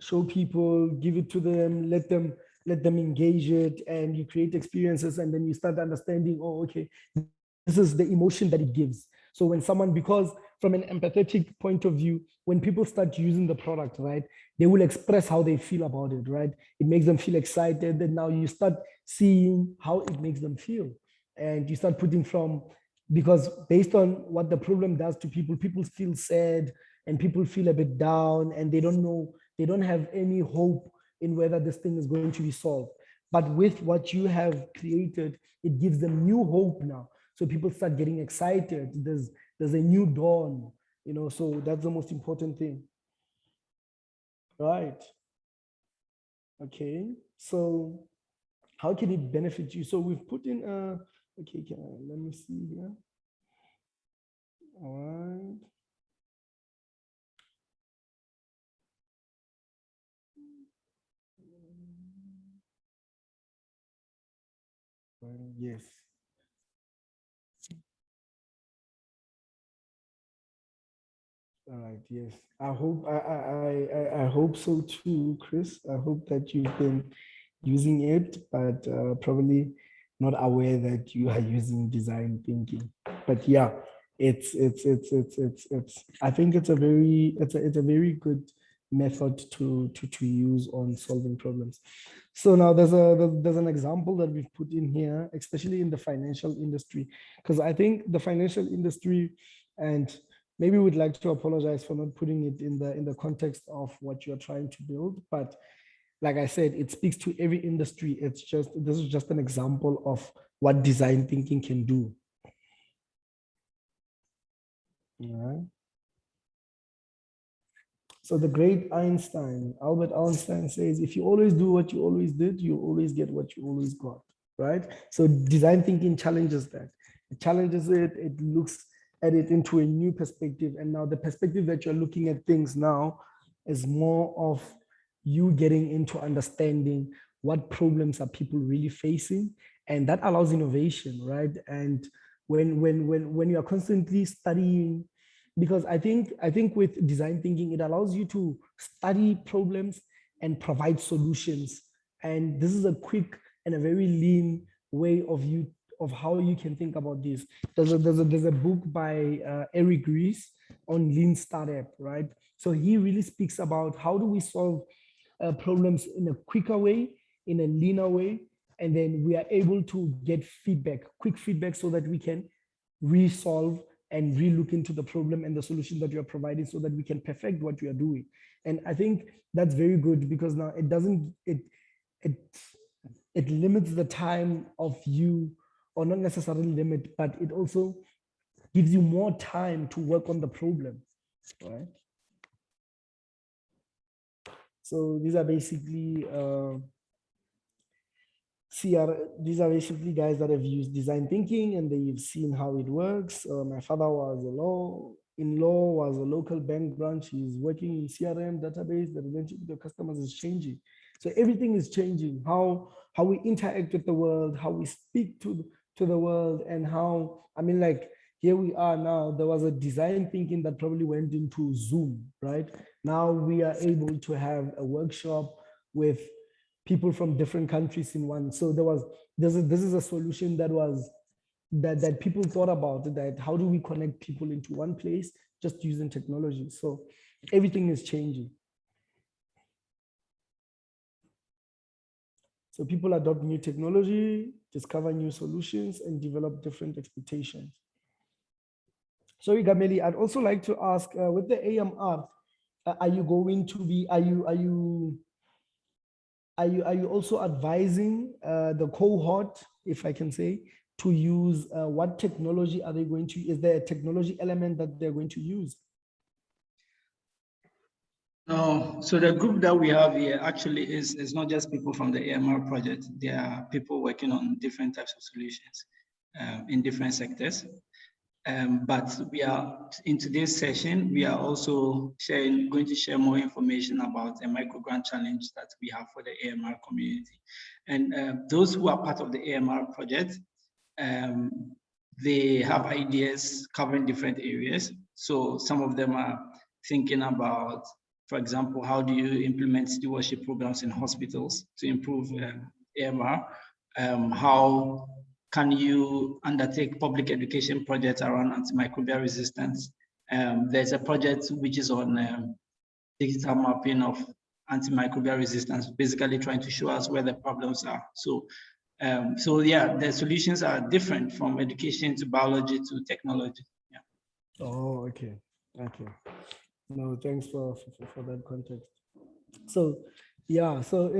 show people, give it to them, let them engage it, and you create experiences, and then you start understanding, oh, okay, this is the emotion that it gives. So when someone, because from an empathetic point of view, when people start using the product, right, they will express how they feel about it, right? It makes them feel excited, and now you start seeing how it makes them feel. And you start putting from, because based on what the problem does to people, people feel sad, and people feel a bit down, and they don't know, they don't have any hope in whether this thing is going to be solved. But with what you have created, it gives them new hope now. So people start getting excited. There's a new dawn, you know, so that's the most important thing. Right. Okay. So how can it benefit you? So we've put in okay, let me see here. All right. Yes. All right. Yes. I hope I hope so too, Chris. I hope that you've been using it, but probably not aware that you are using design thinking. But yeah, it's I think it's a very good method to use on solving problems. So now there's an example that we've put in here, especially in the financial industry, because I think the financial industry, and maybe we'd like to apologize for not putting it in the context of what you're trying to build, but like I said, it speaks to every industry. It's just, this is just an example of what design thinking can do. All right. So the great Albert Einstein says, if you always do what you always did, you always get what you always got, right? So design thinking challenges that. It challenges it, it looks at it into a new perspective. And now the perspective that you're looking at things now is more of you getting into understanding what problems are people really facing, and that allows innovation, right? And when you are constantly studying, because I think with design thinking, it allows you to study problems and provide solutions, and this is a quick and a very lean way of how you can think about this. There's a book by Eric Ries on lean startup, right? So he really speaks about how do we solve problems in a quicker way, in a leaner way, and then we are able to get feedback, quick feedback, so that we can resolve and re-look into the problem and the solution that you are providing, so that we can perfect what we are doing. And I think that's very good, because now it doesn't, it limits the time of you, or not necessarily limit, but it also gives you more time to work on the problem, right? So these are basically these are basically guys that have used design thinking, and they've seen how it works. My father was was a local bank branch. He's working in CRM database. The relationship with the customers is changing. So everything is changing. How we interact with the world, how we speak to the world, and how, I mean, like, here we are now. There was a design thinking that probably went into Zoom, right? Now we are able to have a workshop with people from different countries in one. So this is a solution that was that people thought about, that how do we connect people into one place just using technology. So everything is changing. So people adopt new technology, discover new solutions, and develop different expectations. So Gameli, I'd also like to ask, with the AMR, are you going to be, are you also advising the cohort, if I can say, to use what technology are they going to, is there a technology element that they're going to use? No, so the group that we have here actually is not just people from the AMR project. There are people working on different types of solutions in different sectors. But we are, in today's session, we are also going to share more information about a microgrant challenge that we have for the AMR community. And those who are part of the AMR project, they have ideas covering different areas. So some of them are thinking about, for example, how do you implement stewardship programs in hospitals to improve AMR? How can you undertake public education projects around antimicrobial resistance? There's a project which is on digital mapping of antimicrobial resistance, basically trying to show us where the problems are. So yeah, the solutions are different from education to biology to technology. Yeah. Oh, okay. Okay. No, thanks for that context. So yeah, so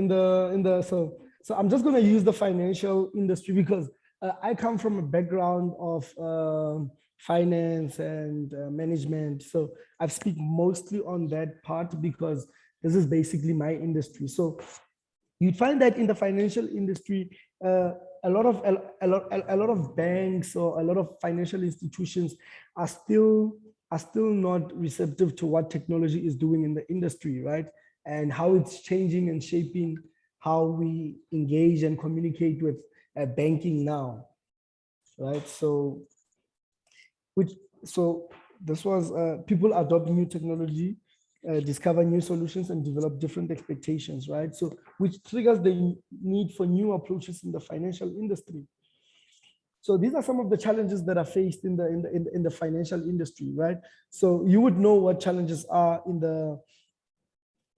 so I'm just going to use the financial industry because I come from a background of finance and management. So I speak mostly on that part because this is basically my industry. So you'd find that in the financial industry, a lot of banks or a lot of financial institutions are still not receptive to what technology is doing in the industry, right? And how it's changing and shaping how we engage and communicate with banking now, right? So this was people adopt new technology, discover new solutions, and develop different expectations, right? So which triggers the need for new approaches in the financial industry. So these are some of the challenges that are faced in the financial industry, right? So you would know what challenges are in the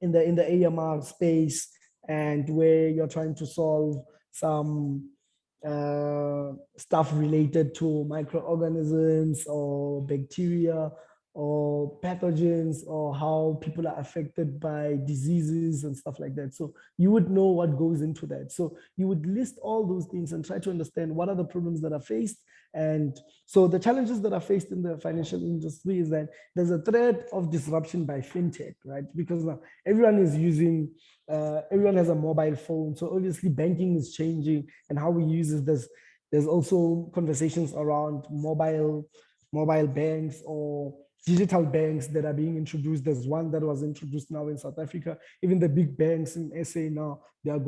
AMR space, and where you're trying to solve some stuff related to microorganisms or bacteria or pathogens, or how people are affected by diseases and stuff like that. So you would know what goes into that. So you would list all those things and try to understand what are the problems that are faced. And so the challenges that are faced in the financial industry is that there's a threat of disruption by fintech, right? Because now everyone is using, everyone has a mobile phone. So obviously banking is changing, and how we use it. There's also conversations around mobile banks or digital banks that are being introduced. There's one that was introduced now in South Africa. Even the big banks in SA now, they're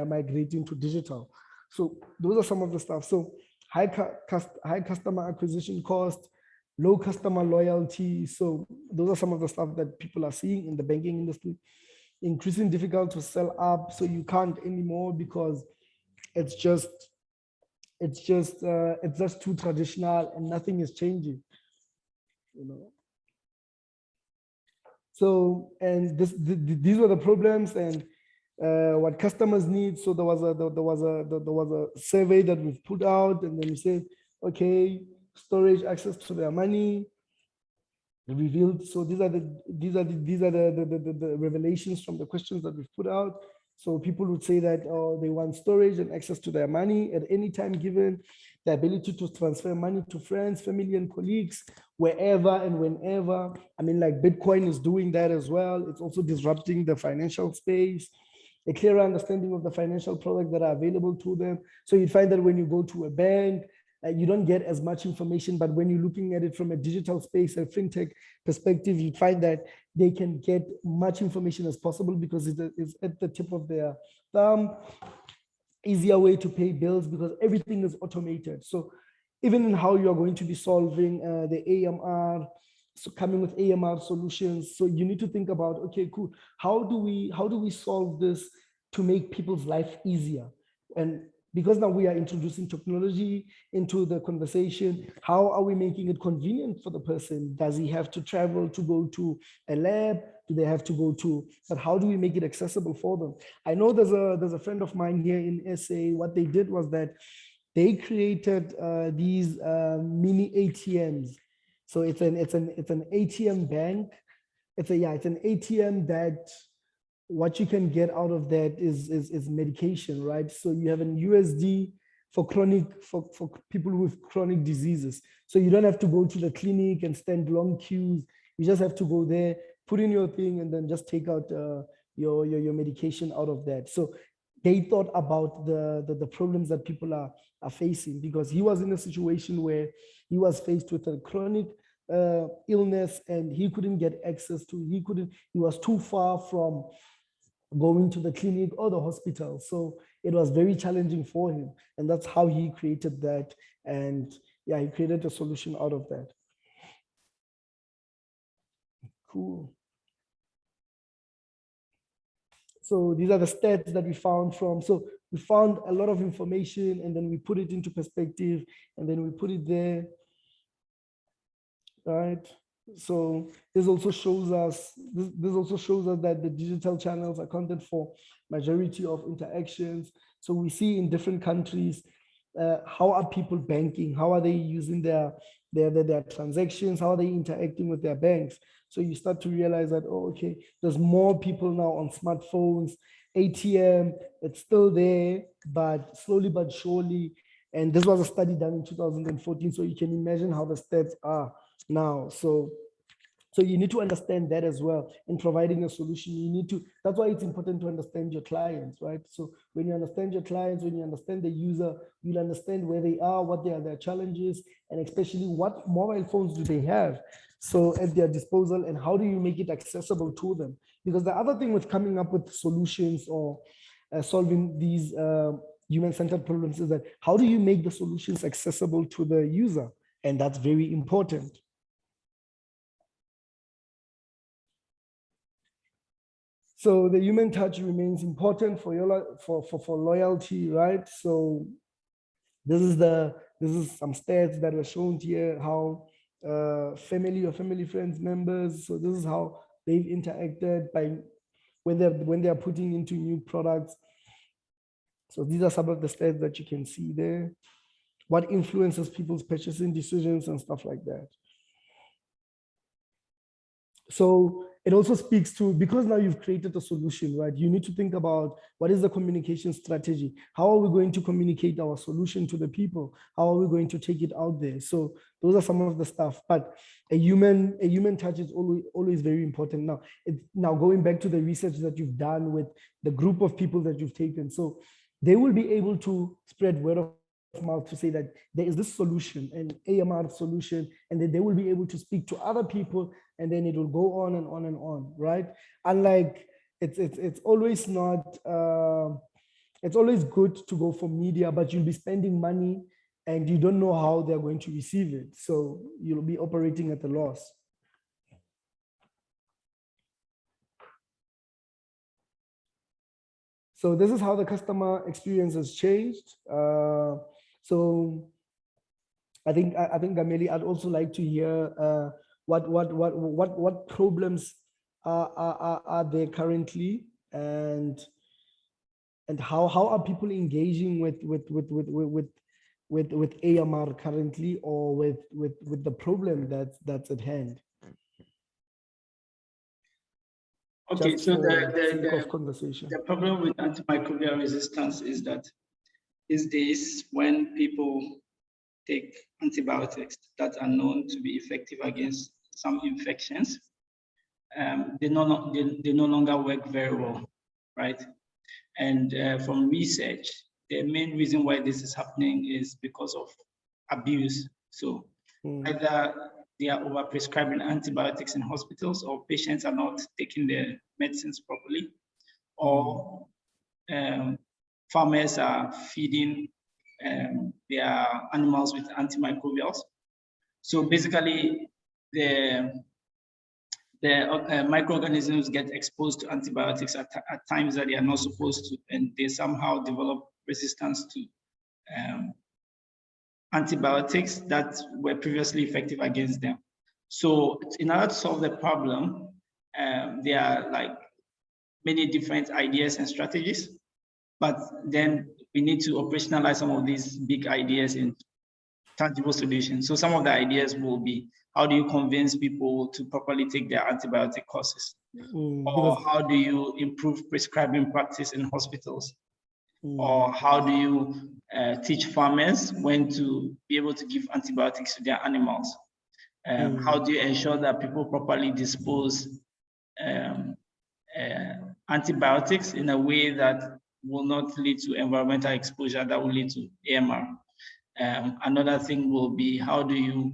migrating to digital. So those are some of the stuff. So high customer acquisition cost, low customer loyalty. So those are some of the stuff that people are seeing in the banking industry. Increasing difficult to sell up, so you can't anymore because it's just too traditional and nothing is changing, you know. So, and these were the problems and what customers need. So there was a survey that we've put out, and then we said, okay, storage, access to their money revealed. So these are the revelations from the questions that we've put out. So people would say that they want storage and access to their money at any time given, the ability to transfer money to friends, family, and colleagues, wherever and whenever. I mean, like Bitcoin is doing that as well. It's also disrupting the financial space, a clearer understanding of the financial products that are available to them. So you'd find that when you go to a bank, you don't get as much information, but when you're looking at it from a digital space, a fintech perspective, you find that they can get much information as possible because it's at the tip of their thumb. Easier way to pay bills because everything is automated. So even in how you're going to be solving the AMR, so coming with AMR solutions, so you need to think about, okay, cool, how do we solve this to make people's life easier? And because now we are introducing technology into the conversation, how are we making it convenient for the person? Does he have to travel to go to a lab? Do they have to go to, but how do we make it accessible for them? I know there's a friend of mine here in SA. What they did was that they created these mini ATMs. So it's an ATM bank. It's an ATM that what you can get out of that is medication, right? So you have an USD for people with chronic diseases. So you don't have to go to the clinic and stand long queues. You just have to go there, put in your thing, and then just take out your medication out of that. So they thought about the problems that people are facing, because he was in a situation where he was faced with a chronic illness and he couldn't get access to, he was too far from going to the clinic or the hospital. So it was very challenging for him. And that's how he created that. And yeah, he created a solution out of that. Cool. So these are the stats that we found from, so we found a lot of information and then we put it into perspective and then we put it there, right? So this also shows us, that the digital channels accounted for majority of interactions. So we see in different countries, how are people banking? How are they using their transactions? How are they interacting with their banks? So you start to realize that, oh, okay, there's more people now on smartphones, ATM, it's still there, but slowly but surely. And this was a study done in 2014. So you can imagine how the stats are now. So you need to understand that as well in providing a solution. You need to, that's why it's important to understand your clients, right? So when you understand your clients, when you understand the user, you'll understand where they are, what their challenges, and especially what mobile phones do they have so at their disposal, and how do you make it accessible to them? Because the other thing with coming up with solutions or solving these human-centered problems is that how do you make the solutions accessible to the user? And that's very important. So the human touch remains important for your for loyalty, right? So this is some stats that were shown here, how family or family friends members. So this is how they've interacted by when they're putting into new products. So these are some of the stats that you can see there. What influences people's purchasing decisions and stuff like that. So it also speaks to, because now you've created a solution, right? You need to think about what is the communication strategy? How are we going to communicate our solution to the people? How are we going to take it out there? So those are some of the stuff, but a human touch is always very important. Now going back to the research that you've done with the group of people that you've taken. So they will be able to spread word of mouth to say that there is this solution, an AMR solution, and then they will be able to speak to other people, and then it will go on and on and on, right? Unlike it's always not it's always good to go for media, but you'll be spending money and you don't know how they're going to receive it, so you'll be operating at a loss. So this is how the customer experience has changed. So I think Gameli, I'd also like to hear what problems are there currently, and how are people engaging with AMR currently, or with the problem that's at hand. Okay, so conversation. The problem with antimicrobial resistance is that these days, when people take antibiotics that are known to be effective against some infections, they no longer work very well, right? And from research, the main reason why this is happening is because of abuse. So either they are overprescribing antibiotics in hospitals, or patients are not taking their medicines properly, or farmers are feeding their animals with antimicrobials. So basically, the microorganisms get exposed to antibiotics at times that they are not supposed to, and they somehow develop resistance to antibiotics that were previously effective against them. So in order to solve the problem, there are like many different ideas and strategies, but then we need to operationalize some of these big ideas in tangible solutions. So some of the ideas will be, how do you convince people to properly take their antibiotic courses? Or how do you improve prescribing practice in hospitals? Or how do you teach farmers when to be able to give antibiotics to their animals? How do you ensure that people properly dispose antibiotics in a way that will not lead to environmental exposure, that will lead to AMR? Another thing will be, how do you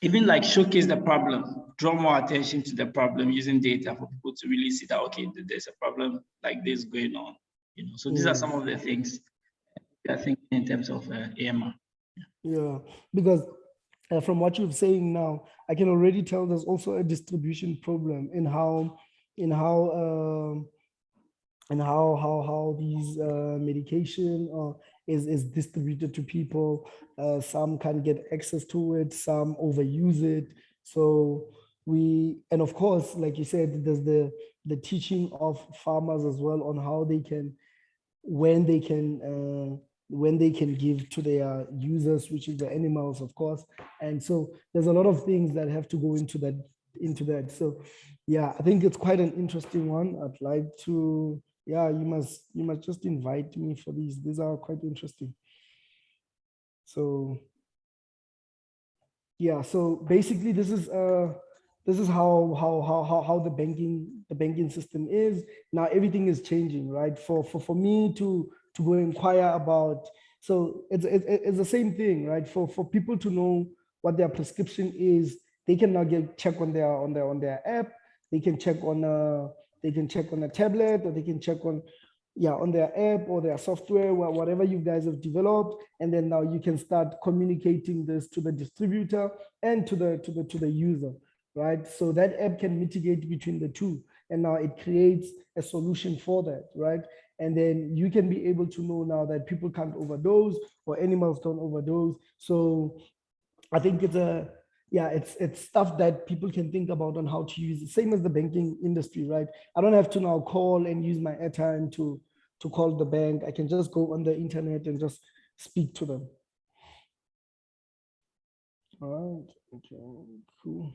even like showcase the problem, draw more attention to the problem using data for people to really see that, okay, there's a problem like this going on. You know, so these are some of the things I think in terms of AMR. Yeah, because from what you're saying now, I can already tell there's also a distribution problem in how these medication is distributed to people. Some can get access to it, some overuse it. So and of course, like you said, there's the teaching of farmers as well on how they can, when they can give to their users, which is the animals, of course. And so there's a lot of things that have to go into that. So yeah, I think it's quite an interesting one. I'd like to, yeah, you must just invite me for these. These are quite interesting. So yeah, so basically this is how the banking system is. Now everything is changing, right? For me to go inquire about, so it's the same thing, right? For people to know what their prescription is, they can now check on their app. They can check on a tablet, or they can check on their app or their software, whatever you guys have developed, and then now you can start communicating this to the distributor and to the user, right? So that app can mitigate between the two, and now it creates a solution for that, right? And then you can be able to know now that people can't overdose or animals don't overdose. So I think it's stuff that people can think about on how to use it. Same as the banking industry, right? I don't have to now call and use my airtime to call the bank. I can just go on the internet and just speak to them. All right, okay, cool.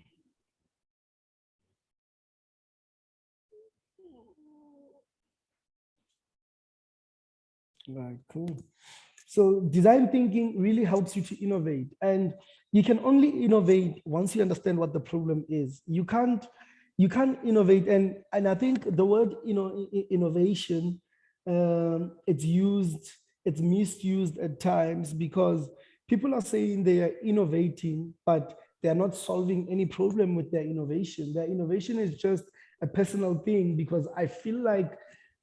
Right, cool. So design thinking really helps you to innovate, and you can only innovate once you understand what the problem is. You can't innovate, and I think the word innovation, it's misused at times, because people are saying they are innovating, but they're not solving any problem with their innovation. Their innovation is just a personal thing, because I feel like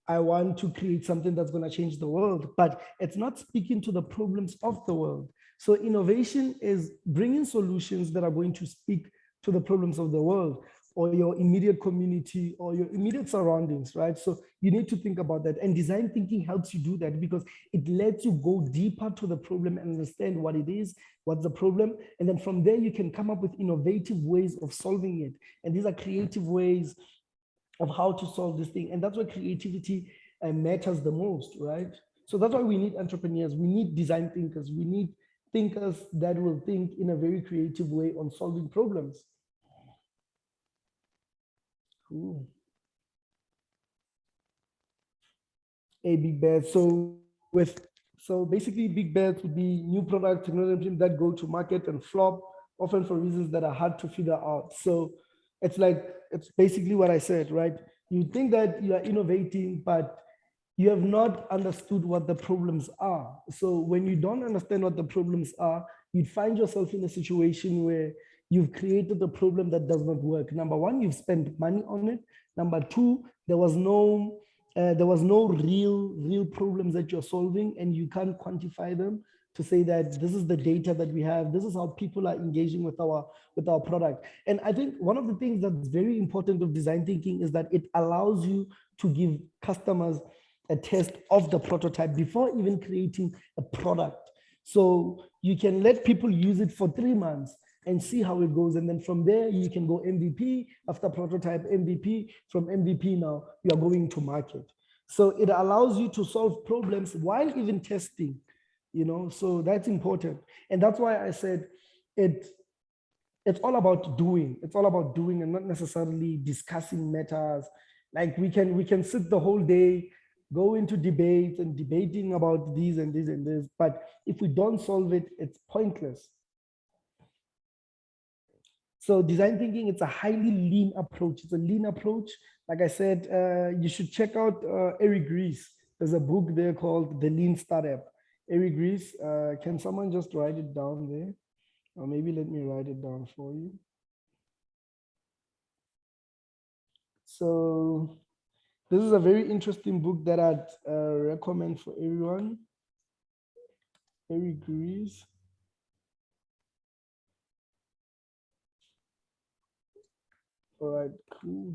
I want to create something that's going to change the world, but it's not speaking to the problems of the world. So innovation is bringing solutions that are going to speak to the problems of the world, or your immediate community, or your immediate surroundings, right? So you need to think about that. And design thinking helps you do that, because it lets you go deeper to the problem and understand what it is, what's the problem. And then from there, you can come up with innovative ways of solving it. And these are creative ways of how to solve this thing. And that's why creativity matters the most, right? So that's why we need entrepreneurs, we need design thinkers, we need thinkers that will think in a very creative way on solving problems. Cool. A big bet. So basically big bets would be new product technology that go to market and flop, often for reasons that are hard to figure out. So it's basically what I said, right? You think that you are innovating, but you have not understood what the problems are. So when you don't understand what the problems are, you'd find yourself in a situation where you've created a problem that does not work. Number one, you've spent money on it. Number two, there was no real problems that you're solving, and you can't quantify them to say that this is the data that we have, this is how people are engaging with our product. And I think one of the things that's very important of design thinking is that it allows you to give customers a test of the prototype before even creating a product. So you can let people use it for 3 months and see how it goes. And then from there, you can go MVP, after prototype MVP, from MVP now, you are going to market. So it allows you to solve problems while even testing, you know, so that's important. And that's why I said it's all about doing. It's all about doing and not necessarily discussing matters. Like we can sit the whole day, go into debates and debating about these and this and this, but if we don't solve it, it's pointless. So design thinking, it's a highly lean approach. It's a lean approach. Like I said, you should check out Eric Ries. There's a book there called The Lean Startup. Eric Ries, can someone just write it down there? Or maybe let me write it down for you. So this is a very interesting book that I'd recommend for everyone. Eric Ries. All right, cool.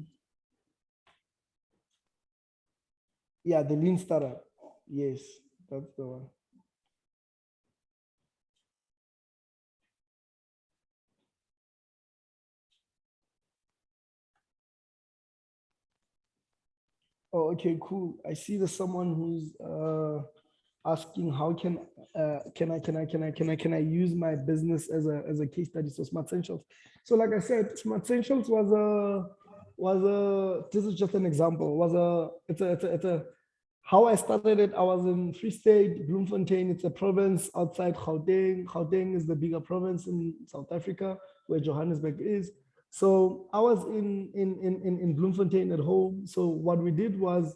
Yeah, the Lean Startup. Yes, that's the one. Oh, okay, cool. I see there's someone who's asking how can I use my business as a case study. So Smart Essentials. So like I said, Smart Essentials was a this is just an example. It's a how I started it. I was in Free State, Bloemfontein. It's a province outside Gauteng. Gauteng is the bigger province in South Africa, where Johannesburg is. So I was in Bloemfontein at home. So what we did was,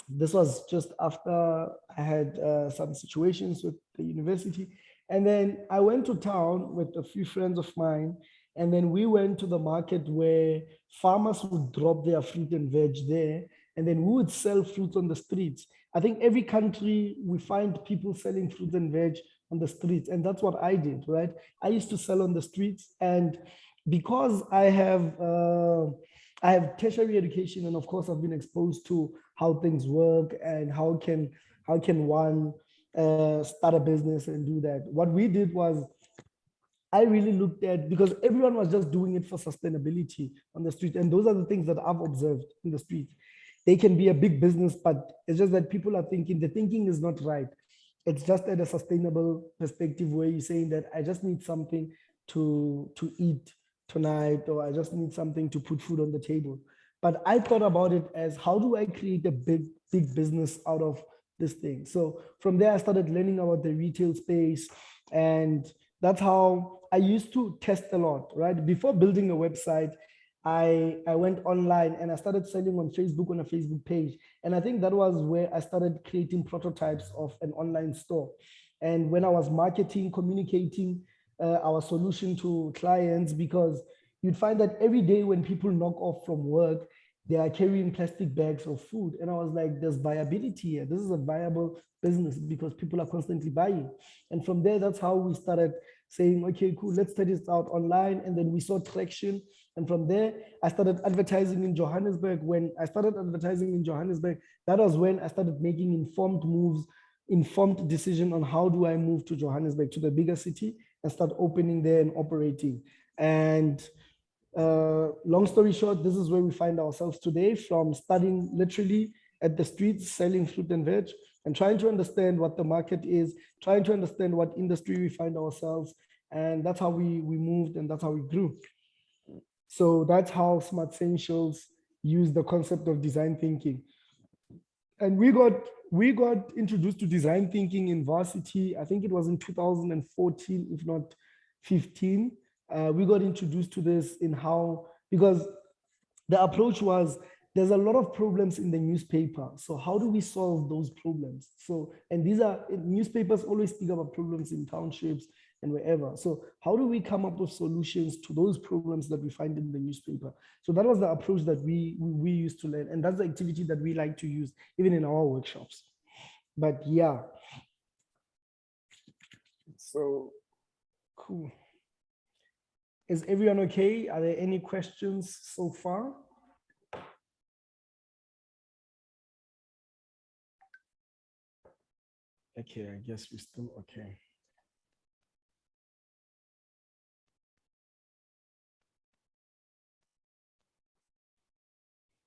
this was just after I had some situations with the university. And then I went to town with a few friends of mine. And then we went to the market where farmers would drop their fruit and veg there. And then we would sell fruit on the streets. I think every country we find people selling fruit and veg on the streets. And that's what I did, right? I used to sell on the streets. And because I have tertiary education, and of course I've been exposed to how things work and how can one start a business and do that. What we did was, I really looked at, because everyone was just doing it for sustainability on the street. And those are the things that I've observed in the street. They can be a big business, but it's just that people are thinking, the thinking is not right. It's just at a sustainable perspective where you're saying that I just need something to eat tonight, or I just need something to put food on the table. But I thought about it as, how do I create a big business out of this thing? So from there, I started learning about the retail space, and that's how I used to test a lot, right? Before building a website, I went online and I started selling on Facebook, on a Facebook page. And I think that was where I started creating prototypes of an online store. And when I was marketing, communicating our solution to clients, because you'd find that every day when people knock off from work, they are carrying plastic bags of food. And I was like, there's viability here. This is a viable business because people are constantly buying. And from there, that's how we started saying, okay, cool, let's test this out online. And then we saw traction. And from there, I started advertising in Johannesburg. When I started advertising in Johannesburg, that was when I started making informed moves, informed decision on how do I move to Johannesburg, to the bigger city, and start opening there and operating. And long story short, this is where we find ourselves today, from studying literally at the streets, selling fruit and veg, and trying to understand what the market is, trying to understand what industry we find ourselves. And that's how we moved, and that's how we grew. So that's how Smart Essentials use the concept of design thinking. And we got introduced to design thinking in varsity. I think it was in 2014, if not 15. We got introduced to this in how, because the approach was, there's a lot of problems in the newspaper. So how do we solve those problems? So, and these are, newspapers always speak about problems in townships and wherever. So how do we come up with solutions to those problems that we find in the newspaper? So that was the approach that we used to learn. And that's the activity that we like to use even in our workshops. But yeah. So cool. Is everyone okay? Are there any questions so far? Okay, I guess we're still okay.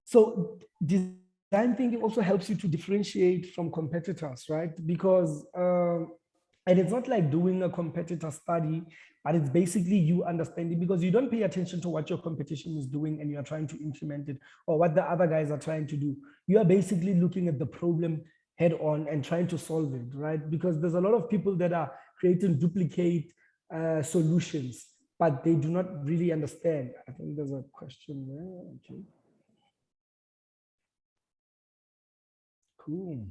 So design thinking also helps you to differentiate from competitors, right? Because, and it's not like doing a competitor study, but it's basically you understanding, because you don't pay attention to what your competition is doing and you are trying to implement it, or what the other guys are trying to do. You are basically looking at the problem head on and trying to solve it, right? Because there's a lot of people that are creating duplicate solutions, but they do not really understand. I think there's a question there. Okay. Cool.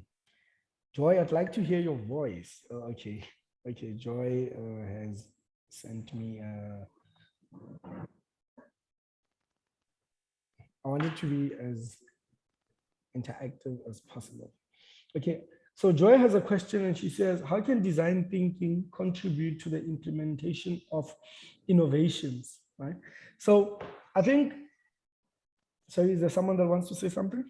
Joy, I'd like to hear your voice. Okay. Okay, Joy has sent me. I want it to be as interactive as possible. Okay, so Joy has a question and she says, how can design thinking contribute to the implementation of innovations, right? So I think, sorry, is there someone that wants to say something?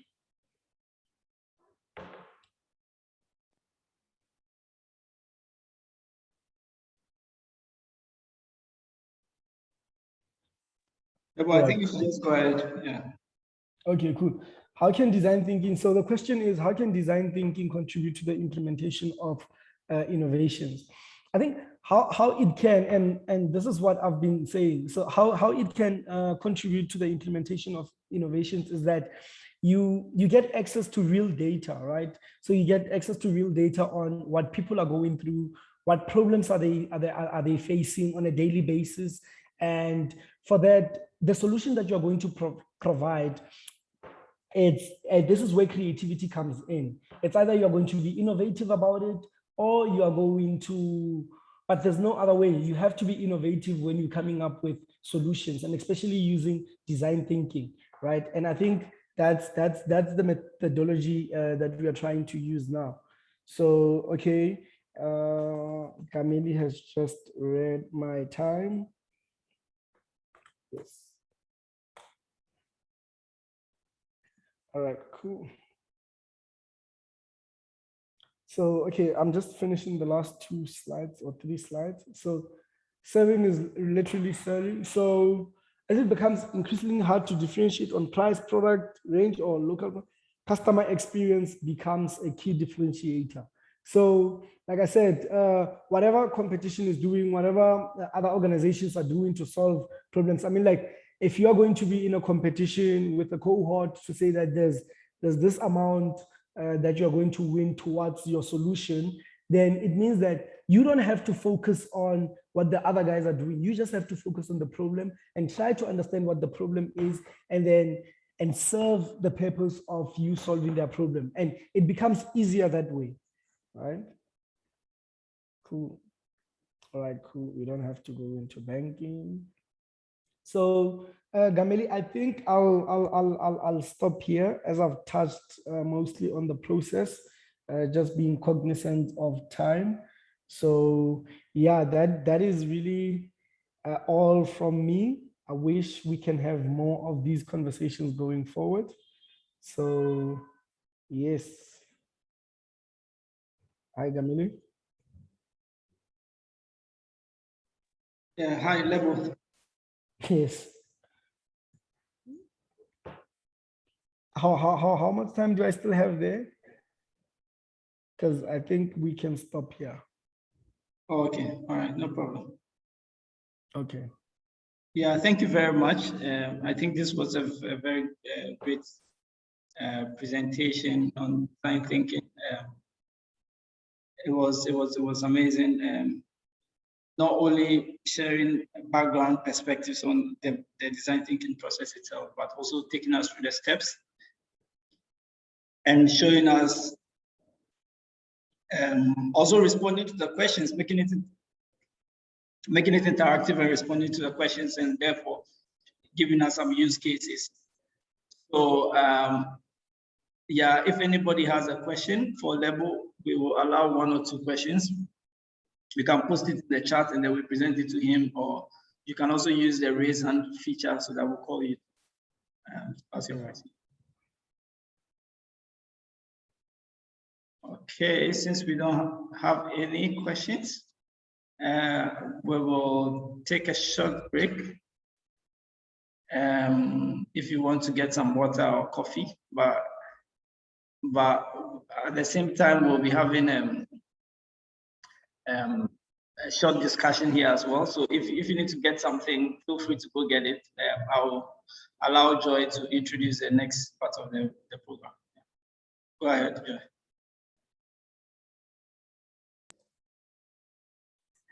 Yeah, but I think you should just go ahead. Yeah. Okay, cool. How can design thinking, so the question is, how can design thinking contribute to the implementation of innovations? I think how it can, and this is what I've been saying, so how it can contribute to the implementation of innovations is that you get access to real data, right? So you get access to real data on what people are going through, what problems are they facing on a daily basis, and for that, the solution that you're going to provide, this is where creativity comes in. It's either you're going to be innovative about it, or you are going to, but there's no other way. You have to be innovative when you're coming up with solutions, and especially using design thinking, right? And I think that's the methodology that we are trying to use now. So, okay, Kamili has just read my time. Yes. All right, cool. So, okay, I'm just finishing the last 2 slides or 3 slides. So serving is literally selling. So as it becomes increasingly hard to differentiate on price, product, range, or local, customer experience becomes a key differentiator. So like I said, whatever competition is doing, whatever other organizations are doing to solve problems, I mean, like, if you are going to be in a competition with a cohort to say that there's this amount that you're going to win towards your solution, then it means that you don't have to focus on what the other guys are doing. You just have to focus on the problem and try to understand what the problem is, and serve the purpose of you solving their problem. And it becomes easier that way, right? Cool. All right, cool. We don't have to go into banking. So Gameli, I think I'll stop here, as I've touched mostly on the process, just being cognizant of time. So yeah, that is really all from me. I wish we can have more of these conversations going forward. So yes. Hi, Gameli. Yeah, hi, Lebo. Yes. How much time do I still have there? Because I think we can stop here. Oh, okay, all right, no problem. Okay. Yeah, thank you very much. I think this was a very great presentation on design thinking. It was amazing. Not only sharing background perspectives on the design thinking process itself, but also taking us through the steps and showing us, also responding to the questions, making it interactive and responding to the questions, and therefore giving us some use cases. So yeah, if anybody has a question for Lebo, we will allow 1 or 2 questions. We can post it in the chat and then we present it to him, or you can also use the raise hand feature so that we'll call you as your question. Okay, since we don't have any questions, we will take a short break. If you want to get some water or coffee, but at the same time, we'll be having a short discussion here as well. So if you need to get something, feel free to go get it. I'll allow Joy to introduce the next part of the program. Go ahead, Joy.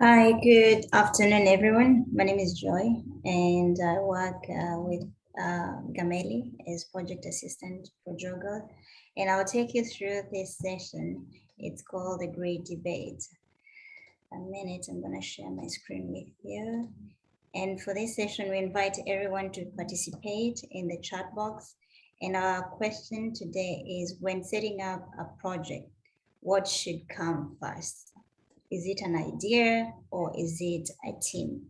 Hi, good afternoon, everyone. My name is Joy, and I work with Gameli as project assistant for JOGL, and I'll take you through this session. It's called The Great Debate. A minute, I'm going to share my screen with you. And for this session, we invite everyone to participate in the chat box. And our question today is, when setting up a project, what should come first? Is it an idea or is it a team?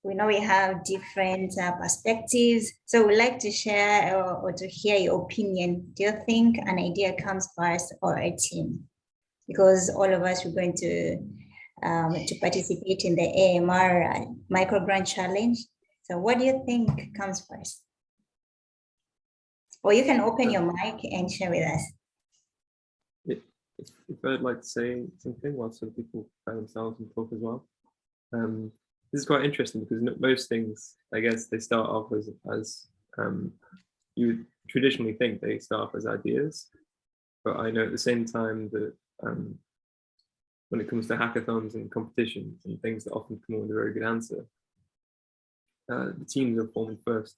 We know we have different perspectives, so we'd like to share or to hear your opinion. Do you think an idea comes first or a team? Because all of us are going to participate in the AMR Microgrant Challenge. So what do you think comes first? Or you can open your mic and share with us. If I'd like to say something while some people by themselves and talk as well. This is quite interesting because most things, I guess, they start off as you would traditionally think they start off as ideas. But I know at the same time that when it comes to hackathons and competitions and things that often come up with a very good answer, the teams are formed first,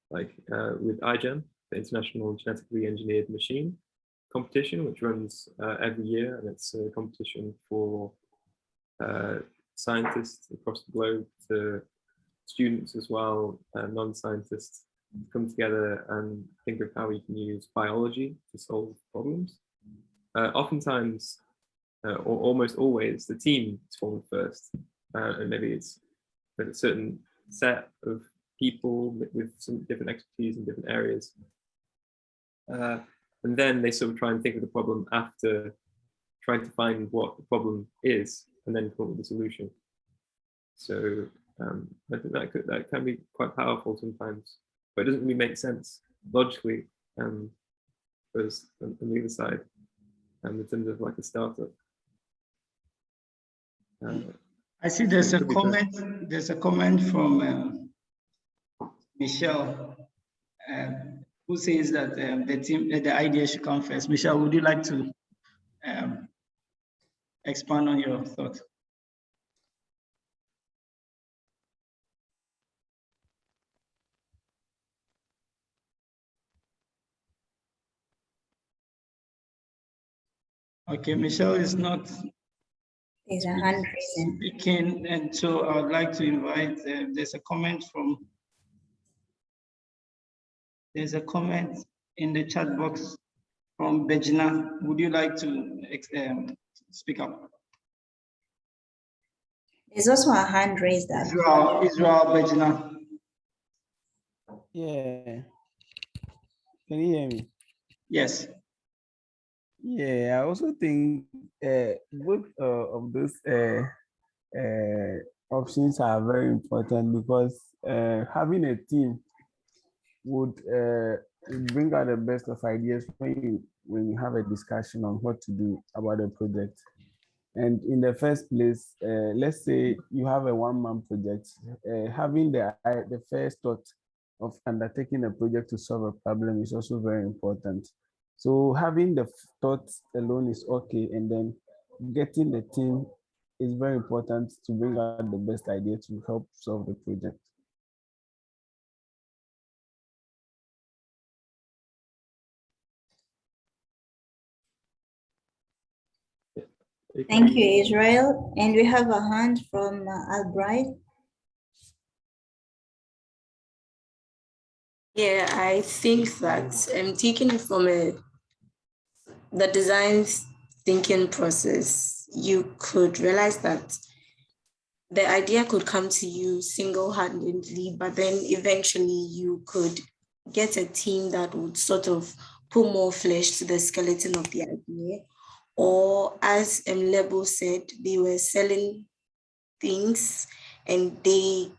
like with iGEM, the International Genetically Engineered Machine competition, which runs every year, and it's a competition for scientists across the globe, to students as well, non-scientists, come together and think of how we can use biology to solve problems. Oftentimes, or almost always, the team is formed first, and maybe it's a certain set of people with some different expertise in different areas. And then they sort of try and think of the problem after trying to find what the problem is, and then come up with a solution. So I think that can be quite powerful sometimes, but it doesn't really make sense logically, whereas on the other side, in terms of like a startup. I see there's a comment. There's a comment from Michelle, who says that the idea should come first. Michelle, would you like to expand on your thought? Okay, Michelle is not speaking, and so I would like to invite. There's a comment in the chat box from Bejna. Would you like to speak up? There's also a hand raised up. Israel Bejna. Yeah. Can you hear me? Yes. Yeah, I also think both of those options are very important, because having a team would bring out the best of ideas when you have a discussion on what to do about a project. And in the first place, let's say you have a one-man project, having the first thought of undertaking a project to solve a problem is also very important. So having the thoughts alone is okay, and then getting the team is very important to bring out the best idea to help solve the project. Thank you, Israel. And we have a hand from Albright. Yeah, I think that taking it from the design thinking process, you could realize that the idea could come to you single-handedly, but then eventually you could get a team that would sort of put more flesh to the skeleton of the idea, or as Lebo said, they were selling things and they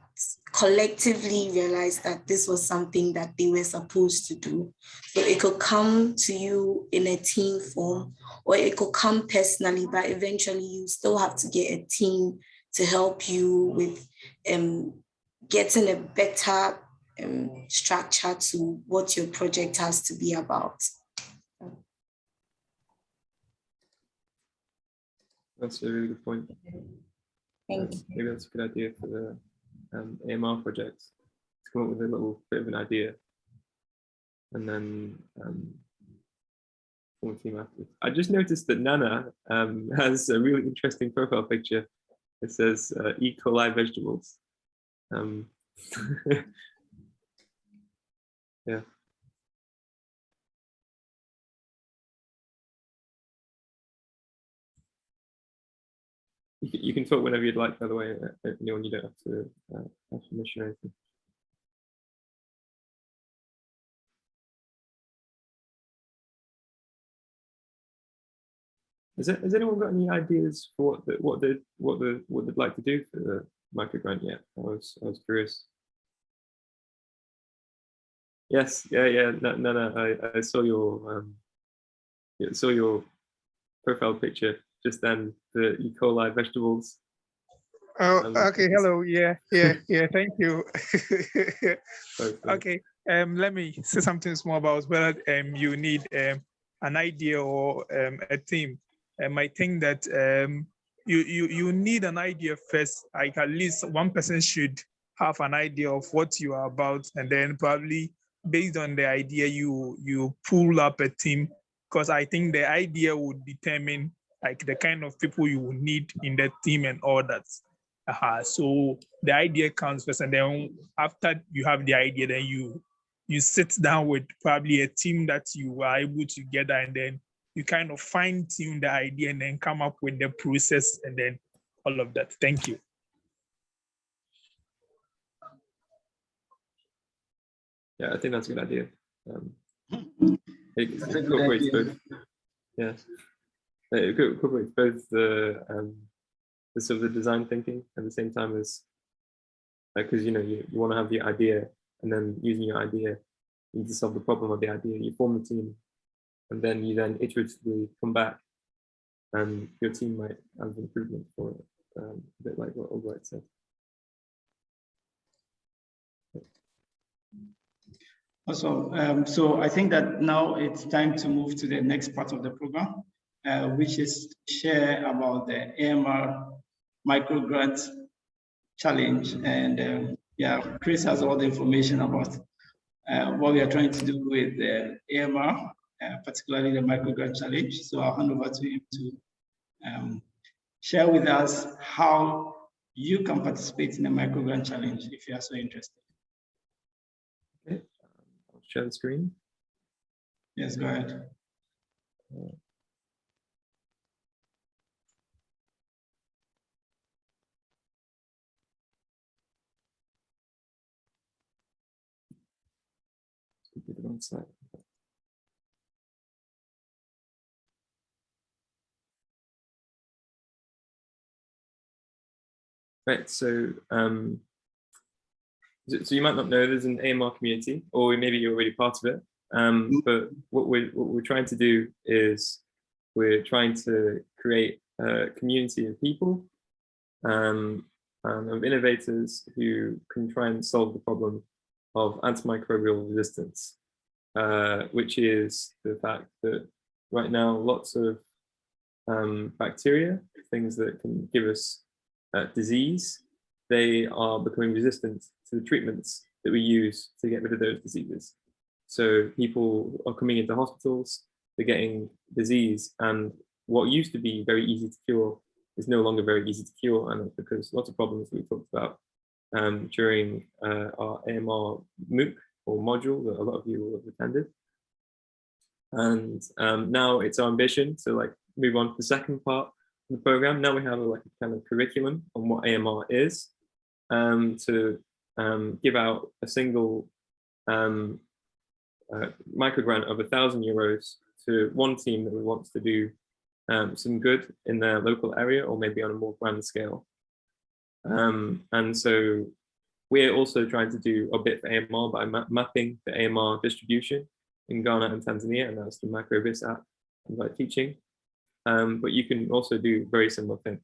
collectively realized that this was something that they were supposed to do. So it could come to you in a team form, or it could come personally, but eventually you still have to get a team to help you with getting a better structure to what your project has to be about. That's a really good point. Thank you. Maybe that's a good idea for the AMR projects, to come up with a little bit of an idea and then form a team afterwards. I just noticed that Nana has a really interesting profile picture. It says E. coli vegetables. Yeah. You can talk whenever you'd like, by the way, anyone, you don't have to ask permission or anything. Has anyone got any ideas for what they'd like to do for the microgrant yet? I was curious. Yes, yeah. No. I saw your profile picture just then. The E. coli vegetables. Oh, okay. Hello. Yeah. Thank you. Okay. Let me say something small about whether you need an idea or a team. I think that you need an idea first. Like at least one person should have an idea of what you are about, and then probably based on the idea you pull up a team, because I think the idea would determine like the kind of people you will need in the team and all that. So the idea comes first, and then after you have the idea, then you sit down with probably a team that you are able to gather, and then you kind of fine tune the idea and then come up with the process and then all of that. Thank you. Yeah, I think that's a good idea. It incorporates both. Yeah, it incorporates both the sort of the design thinking at the same time as, because you want to have the idea, and then using your idea, you need to solve the problem of the idea. You form the team, and then you iteratively come back, and your team might have improvement for it, a bit like what Albright said. Awesome. So I think that now it's time to move to the next part of the program, which is to share about the AMR Microgrant Challenge. And yeah, Chris has all the information about what we are trying to do with the AMR, particularly the Microgrant Challenge. So I'll hand over to him to share with us how you can participate in the Microgrant Challenge if you are so interested. Okay. I'll share the screen. Yes, go ahead. Keep it on slide. Right, so so you might not know there's an AMR community, or maybe you're already part of it. But what we're trying to do is we're trying to create a community of people, of innovators who can try and solve the problem of antimicrobial resistance, which is the fact that right now lots of bacteria, things that can give us disease, they are becoming resistant to the treatments that we use to get rid of those diseases. So people are coming into hospitals, they're getting disease, and what used to be very easy to cure is no longer very easy to cure, and it's because lots of problems we talked about during our AMR MOOC or module that a lot of you will have attended. And now it's our ambition to move on to the second part of the program. Now we have a kind of curriculum on what AMR is, to give out a single microgrant of €1,000 to one team that wants to do some good in their local area, or maybe on a more grand scale. And so we're also trying to do a bit for AMR by mapping the AMR distribution in Ghana and Tanzania, and that's the MicroVis app and by teaching. But you can also do very similar thing.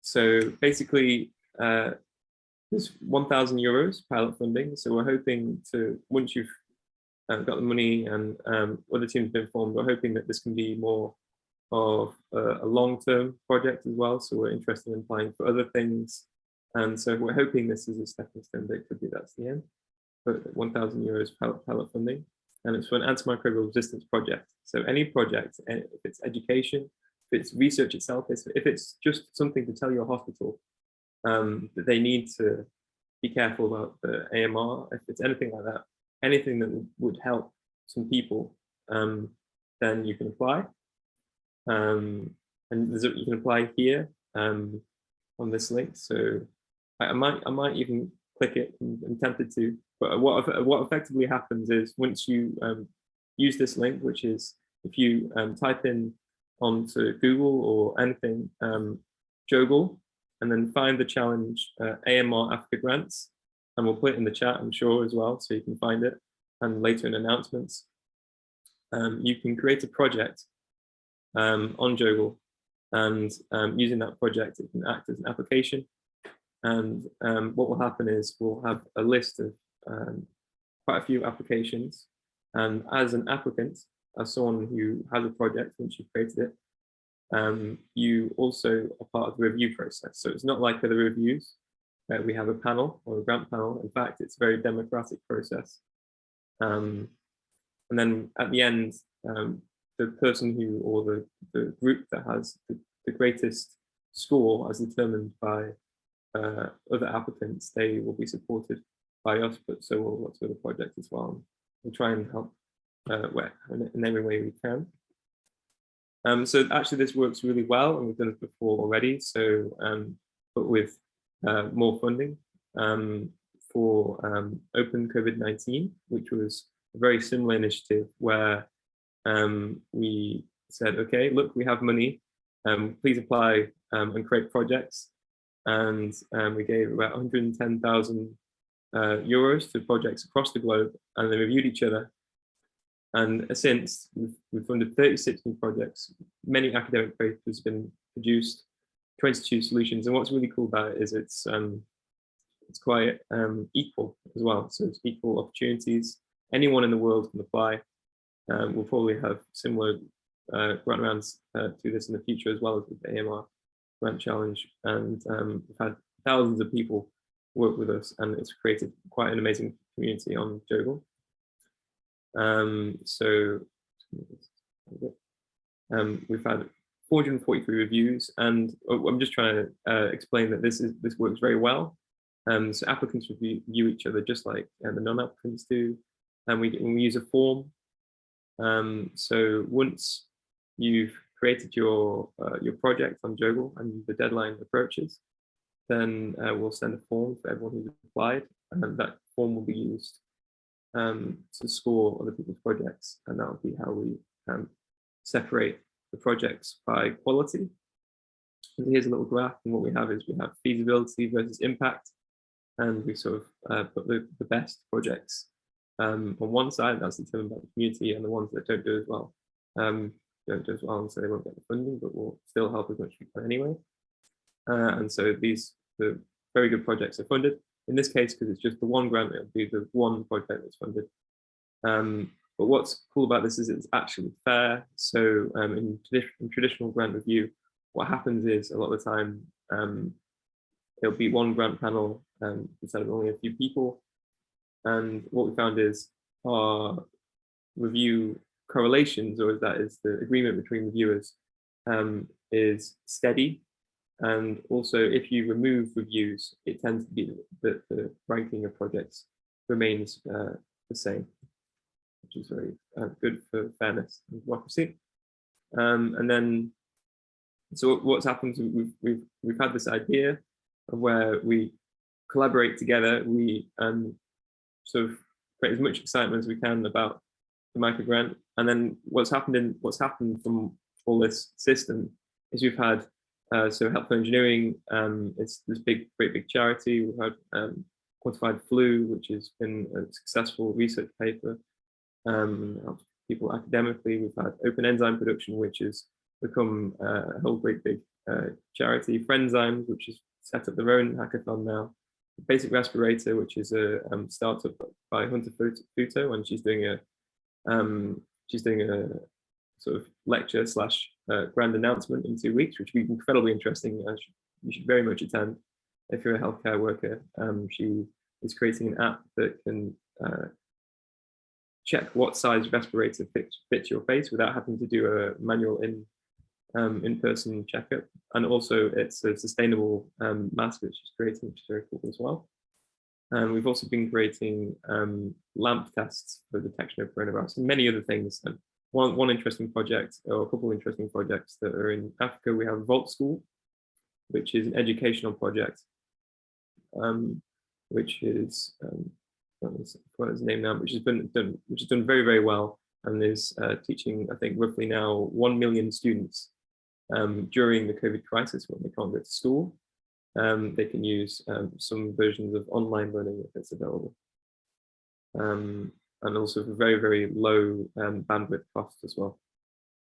So basically, there's €1,000 pilot funding. So we're hoping to, once you've got the money and other teams have been formed, we're hoping that this can be more of a long-term project as well. So we're interested in applying for other things. And so we're hoping this is a stepping stone, but it could be that's the end. But €1,000 pilot funding. And it's for an antimicrobial resistance project. So any project, if it's education, if it's research itself, if it's just something to tell your hospital that they need to be careful about the AMR, if it's anything like that, anything that would help some people, then you can apply. And you can apply here on this link. So I might even click it. I'm tempted to. But what effectively happens is once you use this link, which is if you type in onto Google or anything, JOGL, and then find the challenge AMR Africa Grants, and we'll put it in the chat, I'm sure, as well, so you can find it, and later in announcements. You can create a project on JOGL, and using that project, it can act as an application. And what will happen is we'll have a list of quite a few applications, and as an applicant, as someone who has a project once you've created it, you also are part of the review process. So it's not like other reviews where we have a panel or a grant panel. In fact, it's a very democratic process. And then at the end, the person who, or the group that has the greatest score as determined by other applicants, they will be supported by us, but so will lots of other projects as well. We'll try and help in every way we can. So actually this works really well, and we've done it before already. So, but with more funding for Open COVID-19, which was a very similar initiative where we said, okay, look, we have money, please apply and create projects. And we gave about €110,000 to projects across the globe, and they reviewed each other. And since we've funded 36 new projects, many academic papers have been produced, 22 solutions. And what's really cool about it is it's quite equal as well. So it's equal opportunities. Anyone in the world can apply. We'll probably have similar grant rounds to this in the future, as well as with the AMR Grant Challenge. And we've had thousands of people work with us, and it's created quite an amazing community on JOGL. So we've had 443 reviews, and I'm just trying to explain that this works very well. So applicants review each other just like the non-applicants do, and we use a form. So once you've created your project on JOGL and the deadline approaches, then we'll send a form for everyone who's applied, and that form will be used to score other people's projects, and that will be how we separate the projects by quality. And here's a little graph, and what we have is we have feasibility versus impact, and we sort of put the best projects on one side, that's determined by the community, and the ones that don't do as well don't do as well, and so they won't get the funding, but we'll still help as much as we can anyway. And so the very good projects are funded. In this case, because it's just the one grant, it'll be the one project that's funded. But what's cool about this is it's actually fair. So in traditional grant review, what happens is a lot of the time, it'll be one grant panel instead of only a few people. And what we found is our review correlations, or that is the agreement between reviewers, is steady. And also, if you remove reviews, it tends to be that the ranking of projects remains the same, which is very good for fairness and democracy. And then, so what's happened? We've had this idea of where we collaborate together. We sort of create as much excitement as we can about the microgrant. And then what's happened from all this system is we've had so Helpful Engineering, it's this great big charity. We've had Quantified Flu, which has been a successful research paper. Helped people academically. We've had Open Enzyme Production, which has become a whole great big charity. Friendzymes, which has set up their own hackathon now. Basic Respirator, which is a startup by Hunter Futo, and she's doing a sort of lecture / grand announcement in 2 weeks, which will be incredibly interesting. You should very much attend if you're a healthcare worker. She is creating an app that can check what size respirator fits your face without having to do a manual in-person checkup. And also it's a sustainable mask that she's creating, which is very cool as well. And we've also been creating LAMP tests for the detection of coronavirus and many other things. And one interesting project, or a couple of interesting projects that are in Africa, we have Vault School, which is an educational project, which is what is the name now, which has done very, very well, and is teaching, I think, roughly now 1 million students during the COVID crisis when they can't go to school. They can use some versions of online learning if it's available, and also for very, very low bandwidth costs as well.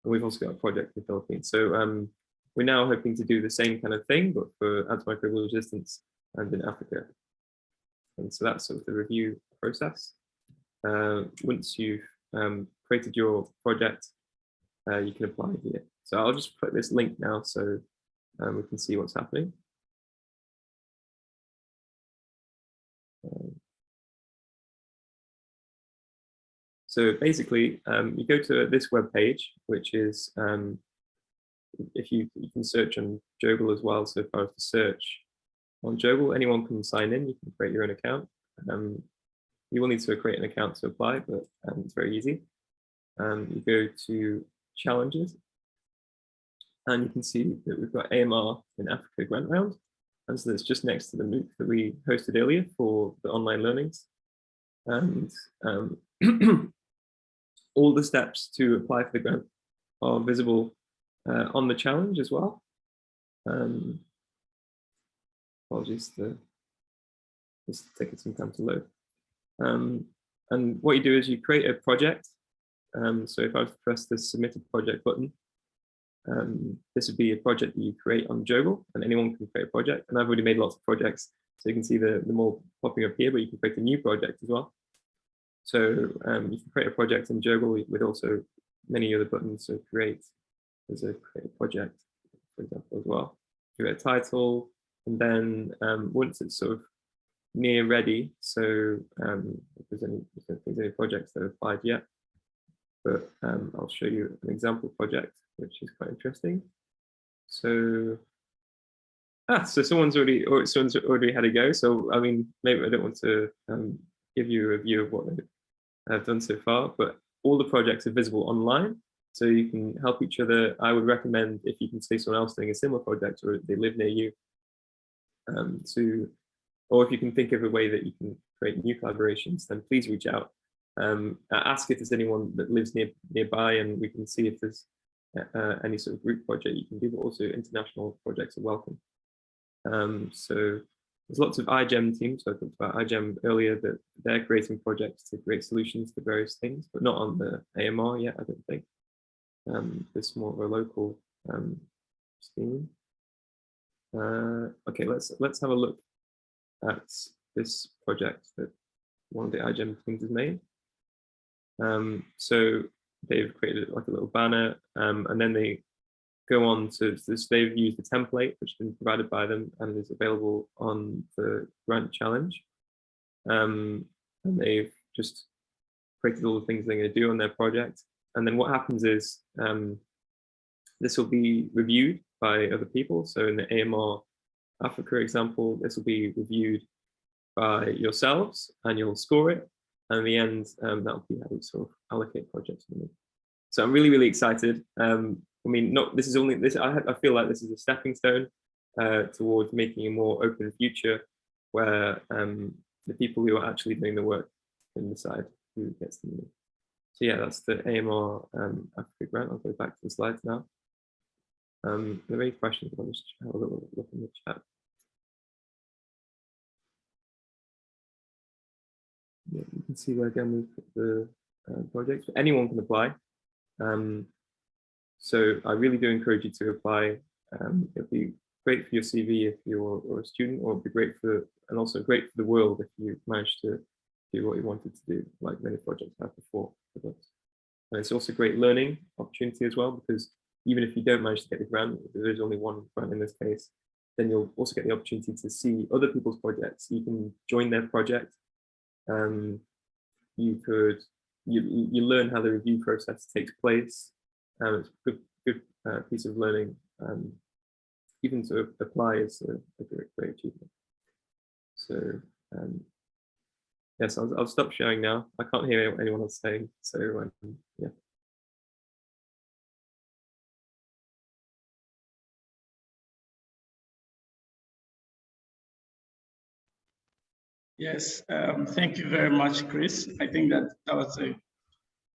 And we've also got a project in the Philippines. So we're now hoping to do the same kind of thing, but for antimicrobial resistance and in Africa. And so that's sort of the review process. Once you've created your project, you can apply here. So I'll just put this link now so we can see what's happening. So basically, you go to this web page, which is, if you can search on JOGL as well. So if I was to search on JOGL, anyone can sign in. You can create your own account. You will need to create an account to apply, but it's very easy. You go to challenges, and you can see that we've got AMR in Africa grant round. And so that's just next to the MOOC that we hosted earlier for the online learnings. And all the steps to apply for the grant are visible on the challenge as well. Apologies, it's taking some time to load. And what you do is you create a project. So if I was to press the submit a project button, this would be a project that you create on JOGL, and anyone can create a project. And I've already made lots of projects, so you can see them all popping up here, but you can create a new project as well. So you can create a project in JOGL with also many other buttons. So create, there's a create a project, for example, as well. Give it a title, and then once it's sort of near ready, so if there's any projects that are applied yet, but I'll show you an example project, which is quite interesting. So, so someone's already had a go. So I mean, maybe I don't want to give you a review of what I've done so far, but all the projects are visible online, so you can help each other. I would recommend, if you can see someone else doing a similar project or they live near you, or if you can think of a way that you can create new collaborations, then please reach out. Ask if there's anyone that lives nearby, and we can see if there's any sort of group project you can do, but also international projects are welcome. So there's lots of iGEM teams. So I talked about iGEM earlier, that they're creating projects to create solutions to various things, but not on the AMR yet, I don't think. There's more of a local scheme. Okay, let's have a look at this project that one of the iGEM teams has made. So they've created like a little banner, and then they go on to this. They've used the template which has been provided by them and is available on the grant challenge. And they've just created all the things they're going to do on their project. And then what happens is this will be reviewed by other people. So in the AMR Africa example, this will be reviewed by yourselves, and you'll score it. And in the end, that'll be how we sort of allocate projects. So I'm really, really excited. I mean, this is only this. I feel like this is a stepping stone towards making a more open future, where the people who are actually doing the work can decide who gets the money. So yeah, that's the AMR Africa grant. I'll go back to the slides now. Are there any questions? I'll just have a little look in the chat. Yeah, you can see where again we've put the projects. Anyone can apply. So I really do encourage you to apply. It'll be great for your CV if you're a student, or it'll be great for, and also great for the world if you manage to do what you wanted to do, like many projects have before with us. And it's also a great learning opportunity as well, because even if you don't manage to get the grant, there is only one grant in this case, then you'll also get the opportunity to see other people's projects. You can join their project. You learn how the review process takes place. It's a good piece of learning. Even to apply is a great achievement. So yes, I'll stop sharing now. I can't hear anyone else saying. So yeah. Yes, thank you very much, Chris. I think that was a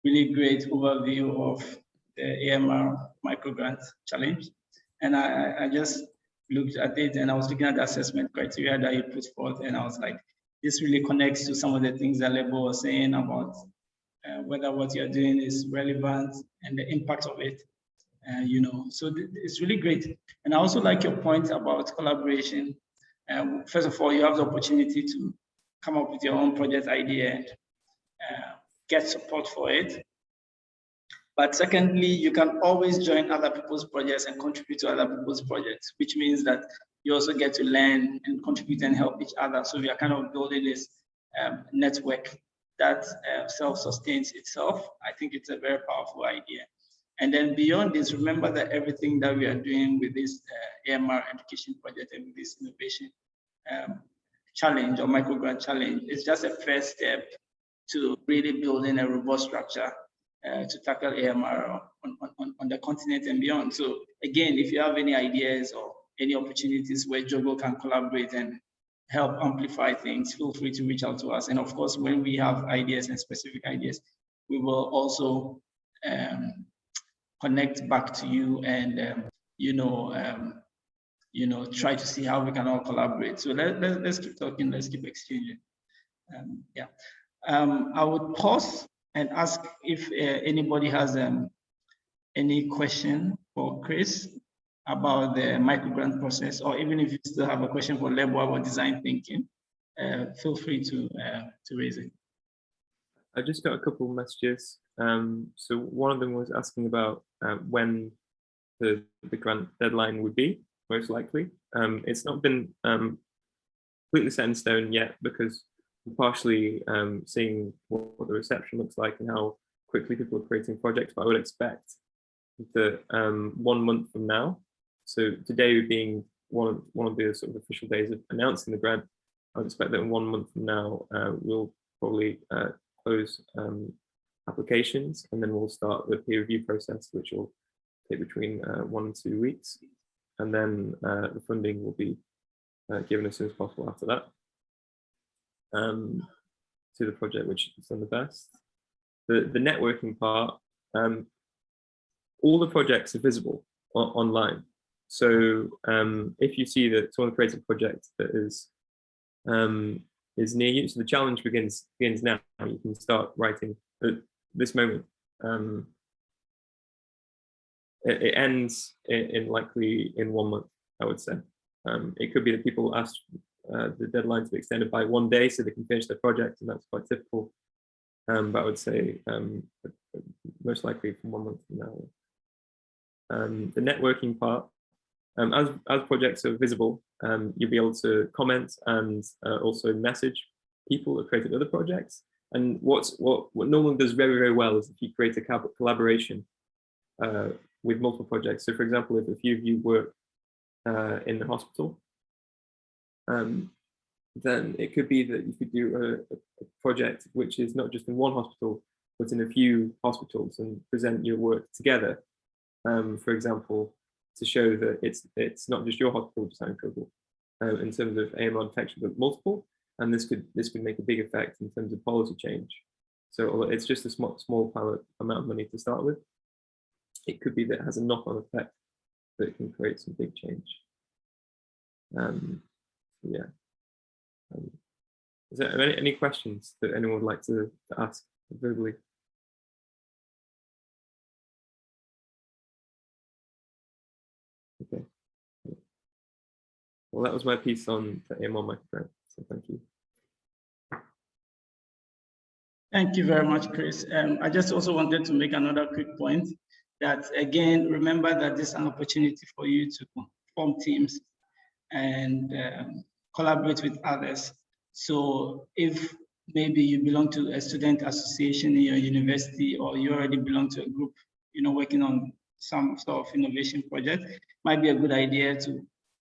really great overview of the AMR Microgrant Challenge. And I just looked at it and I was looking at the assessment criteria that you put forth, and I was like, this really connects to some of the things that Lebo was saying about whether what you're doing is relevant and the impact of it. You know, so it's really great. And I also like your point about collaboration. First of all, you have the opportunity to come up with your own project idea and get support for it. But secondly, you can always join other people's projects and contribute to other people's projects, which means that you also get to learn and contribute and help each other. So we are kind of building this network that self-sustains itself. I think it's a very powerful idea. And then beyond this, remember that everything that we are doing with this AMR education project and with this innovation challenge or microgrant challenge is just a first step to really building a robust structure to tackle AMR on the continent and beyond. So again, if you have any ideas or any opportunities where JOGL can collaborate and help amplify things, feel free to reach out to us. And of course, when we have ideas and specific ideas, we will also connect back to you and try to see how we can all collaborate. So let's keep talking, let's keep exchanging. Yeah, I would pause and ask if anybody has any question for Chris about the microgrant process, or even if you still have a question for Lebo about design thinking, feel free to raise it. I just got a couple of messages. So one of them was asking about when the grant deadline would be, most likely. It's not been completely set in stone yet, because we're partially seeing what the reception looks like and how quickly people are creating projects. But I would expect that 1 month from now, so today being one of the sort of official days of announcing the grant, I would expect that in 1 month from now, we'll probably close applications, and then we'll start the peer review process, which will take between 1 and 2 weeks. And then the funding will be given as soon as possible after that to the project which has done the best. The networking part, all the projects are visible online. So if you see that someone creates a project that is near you, so the challenge begins now. You can start writing at this moment. It ends likely in 1 month, I would say. It could be that people ask the deadline to be extended by 1 day so they can finish their project, and that's quite typical. But I would say most likely from 1 month from now. The networking part, as projects are visible, you'll be able to comment and also message people that created other projects. And what normally does very, very well is if you create a collaboration with multiple projects. So for example, if a few of you work in the hospital, then it could be that you could do a project which is not just in one hospital, but in a few hospitals, and present your work together. For example, to show that it's not just your hospital which is having trouble in terms of AMR detection, but multiple. and this could make a big effect in terms of policy change. So although it's just a small amount of money to start with, it could be that it has a knock-on effect that can create some big change. Yeah. Is there any questions that anyone would like to ask verbally? Okay. Well, that was my piece on the AMR Microgrant, so thank you. Thank you very much, Chris. I just also wanted to make another quick point that, again, remember that this is an opportunity for you to form teams and collaborate with others. So if maybe you belong to a student association in your university, or you already belong to a group, working on some sort of innovation project, might be a good idea to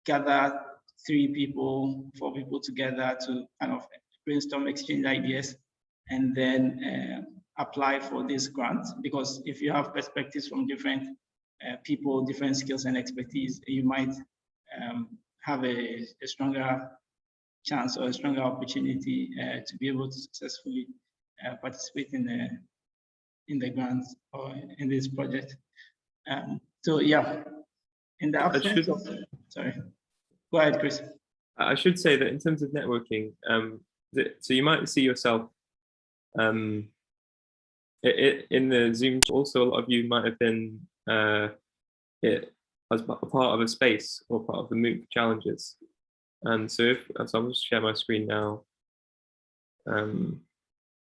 gather 3 people, 4 people together to kind of brainstorm, exchange ideas, and then apply for this grant. Because if you have perspectives from different people, different skills and expertise, you might have a stronger chance or a stronger opportunity to be able to successfully participate in the grants or in this project. So yeah, in the absence of, sorry, go ahead, Chris. I should say that in terms of networking, so you might see yourself in the Zoom. Also, a lot of you might have been as part of a space or part of the MOOC challenges. And so I'll just share my screen now. One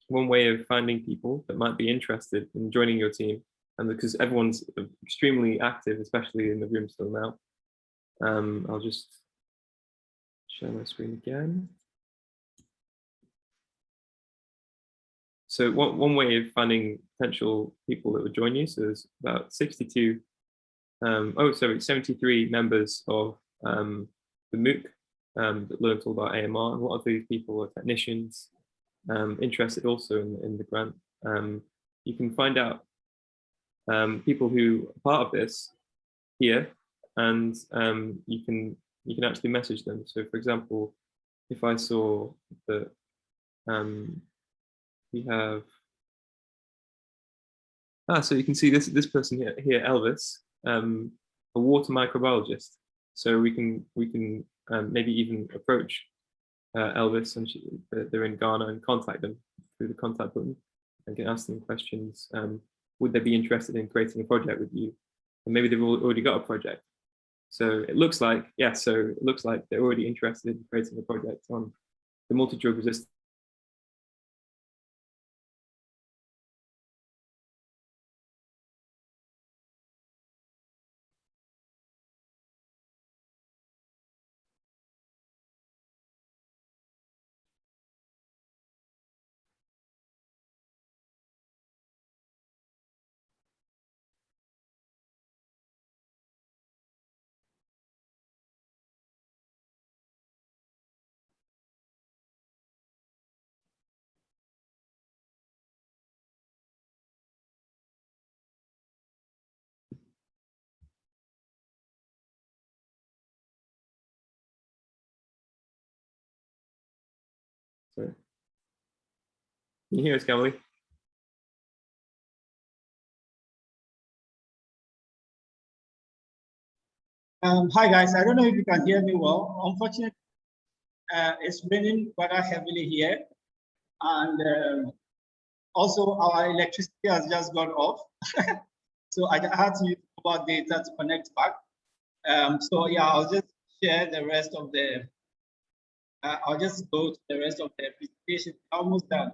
way of finding people that might be interested in joining your team, and because everyone's extremely active, especially in the room still now, I'll just share my screen again. So one way of finding potential people that would join you, so there's about 73 members of the MOOC that learned all about AMR. And a lot of these people are technicians, interested also in the grant. You can find out people who are part of this here, and you can actually message them. So for example, if I saw that we have, so you can see this person here, Elvis, a water microbiologist. So we can maybe even approach Elvis, and they're in Ghana, and contact them through the contact button and can ask them questions. Would they be interested in creating a project with you? And maybe they've already got a project. So it looks like, yeah, so it looks like they're already interested in creating a project on the multi-drug resistance. Sorry. Can you hear us, Kamali? Hi guys, I don't know if you can hear me well. Unfortunately, it's raining rather heavily here, and also our electricity has just gone off. So I had to use mobile data to connect back. So yeah, I'll just share the rest of the, I'll just go to the rest of the presentation. Almost done.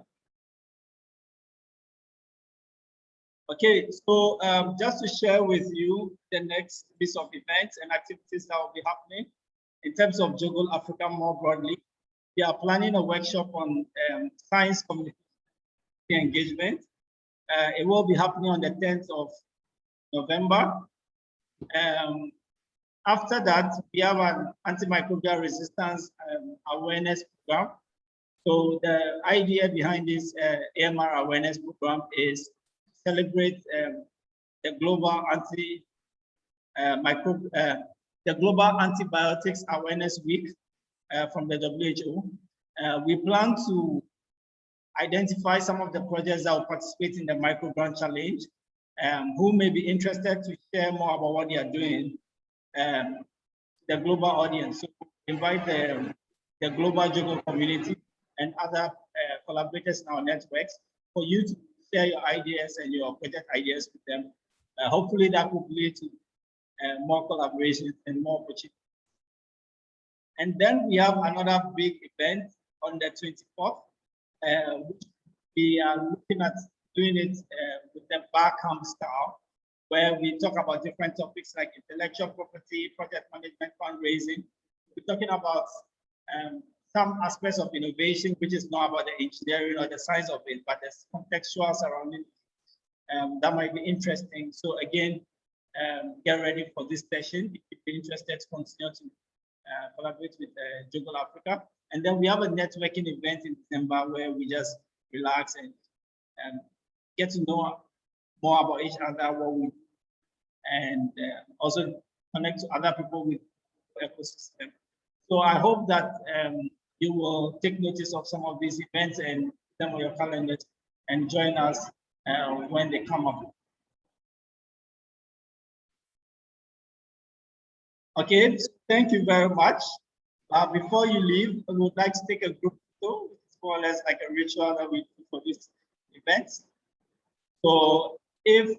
Okay, so just to share with you the next piece of events and activities that will be happening in terms of JOGL Africa more broadly. We are planning a workshop on science community engagement. It will be happening on the 10th of November. After that, we have an antimicrobial resistance awareness program. So the idea behind this AMR awareness program is celebrate the global Global Antibiotics Awareness Week from the WHO. We plan to identify some of the projects that will participate in the Microgrant Challenge, who may be interested to share more about what they are doing, the global audience. So invite the global JOGL community and other collaborators in our networks for you to share your ideas and your project ideas with them. Hopefully that will lead to more collaborations and more opportunities. And then we have another big event on the 24th, which we are looking at doing it with the Barcamp style, where we talk about different topics like intellectual property, project management, fundraising. We're talking about some aspects of innovation, which is not about the engineering or the science of it, but the contextual surrounding that might be interesting. So again, get ready for this session if you're interested to continue to collaborate with JOGL Africa. And then we have a networking event in December where we just relax and get to know more about each other, what we do, and also connect to other people with the ecosystem. So I hope that you will take notice of some of these events and them on your calendars and join us when they come up. Okay, so thank you very much. Before you leave, I would like to take a group photo. It's more or less like a ritual that we do for this event. So if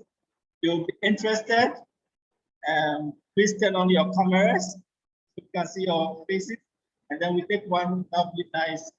you'll be interested, please turn on your cameras so you can see your faces, and then we take one lovely, nice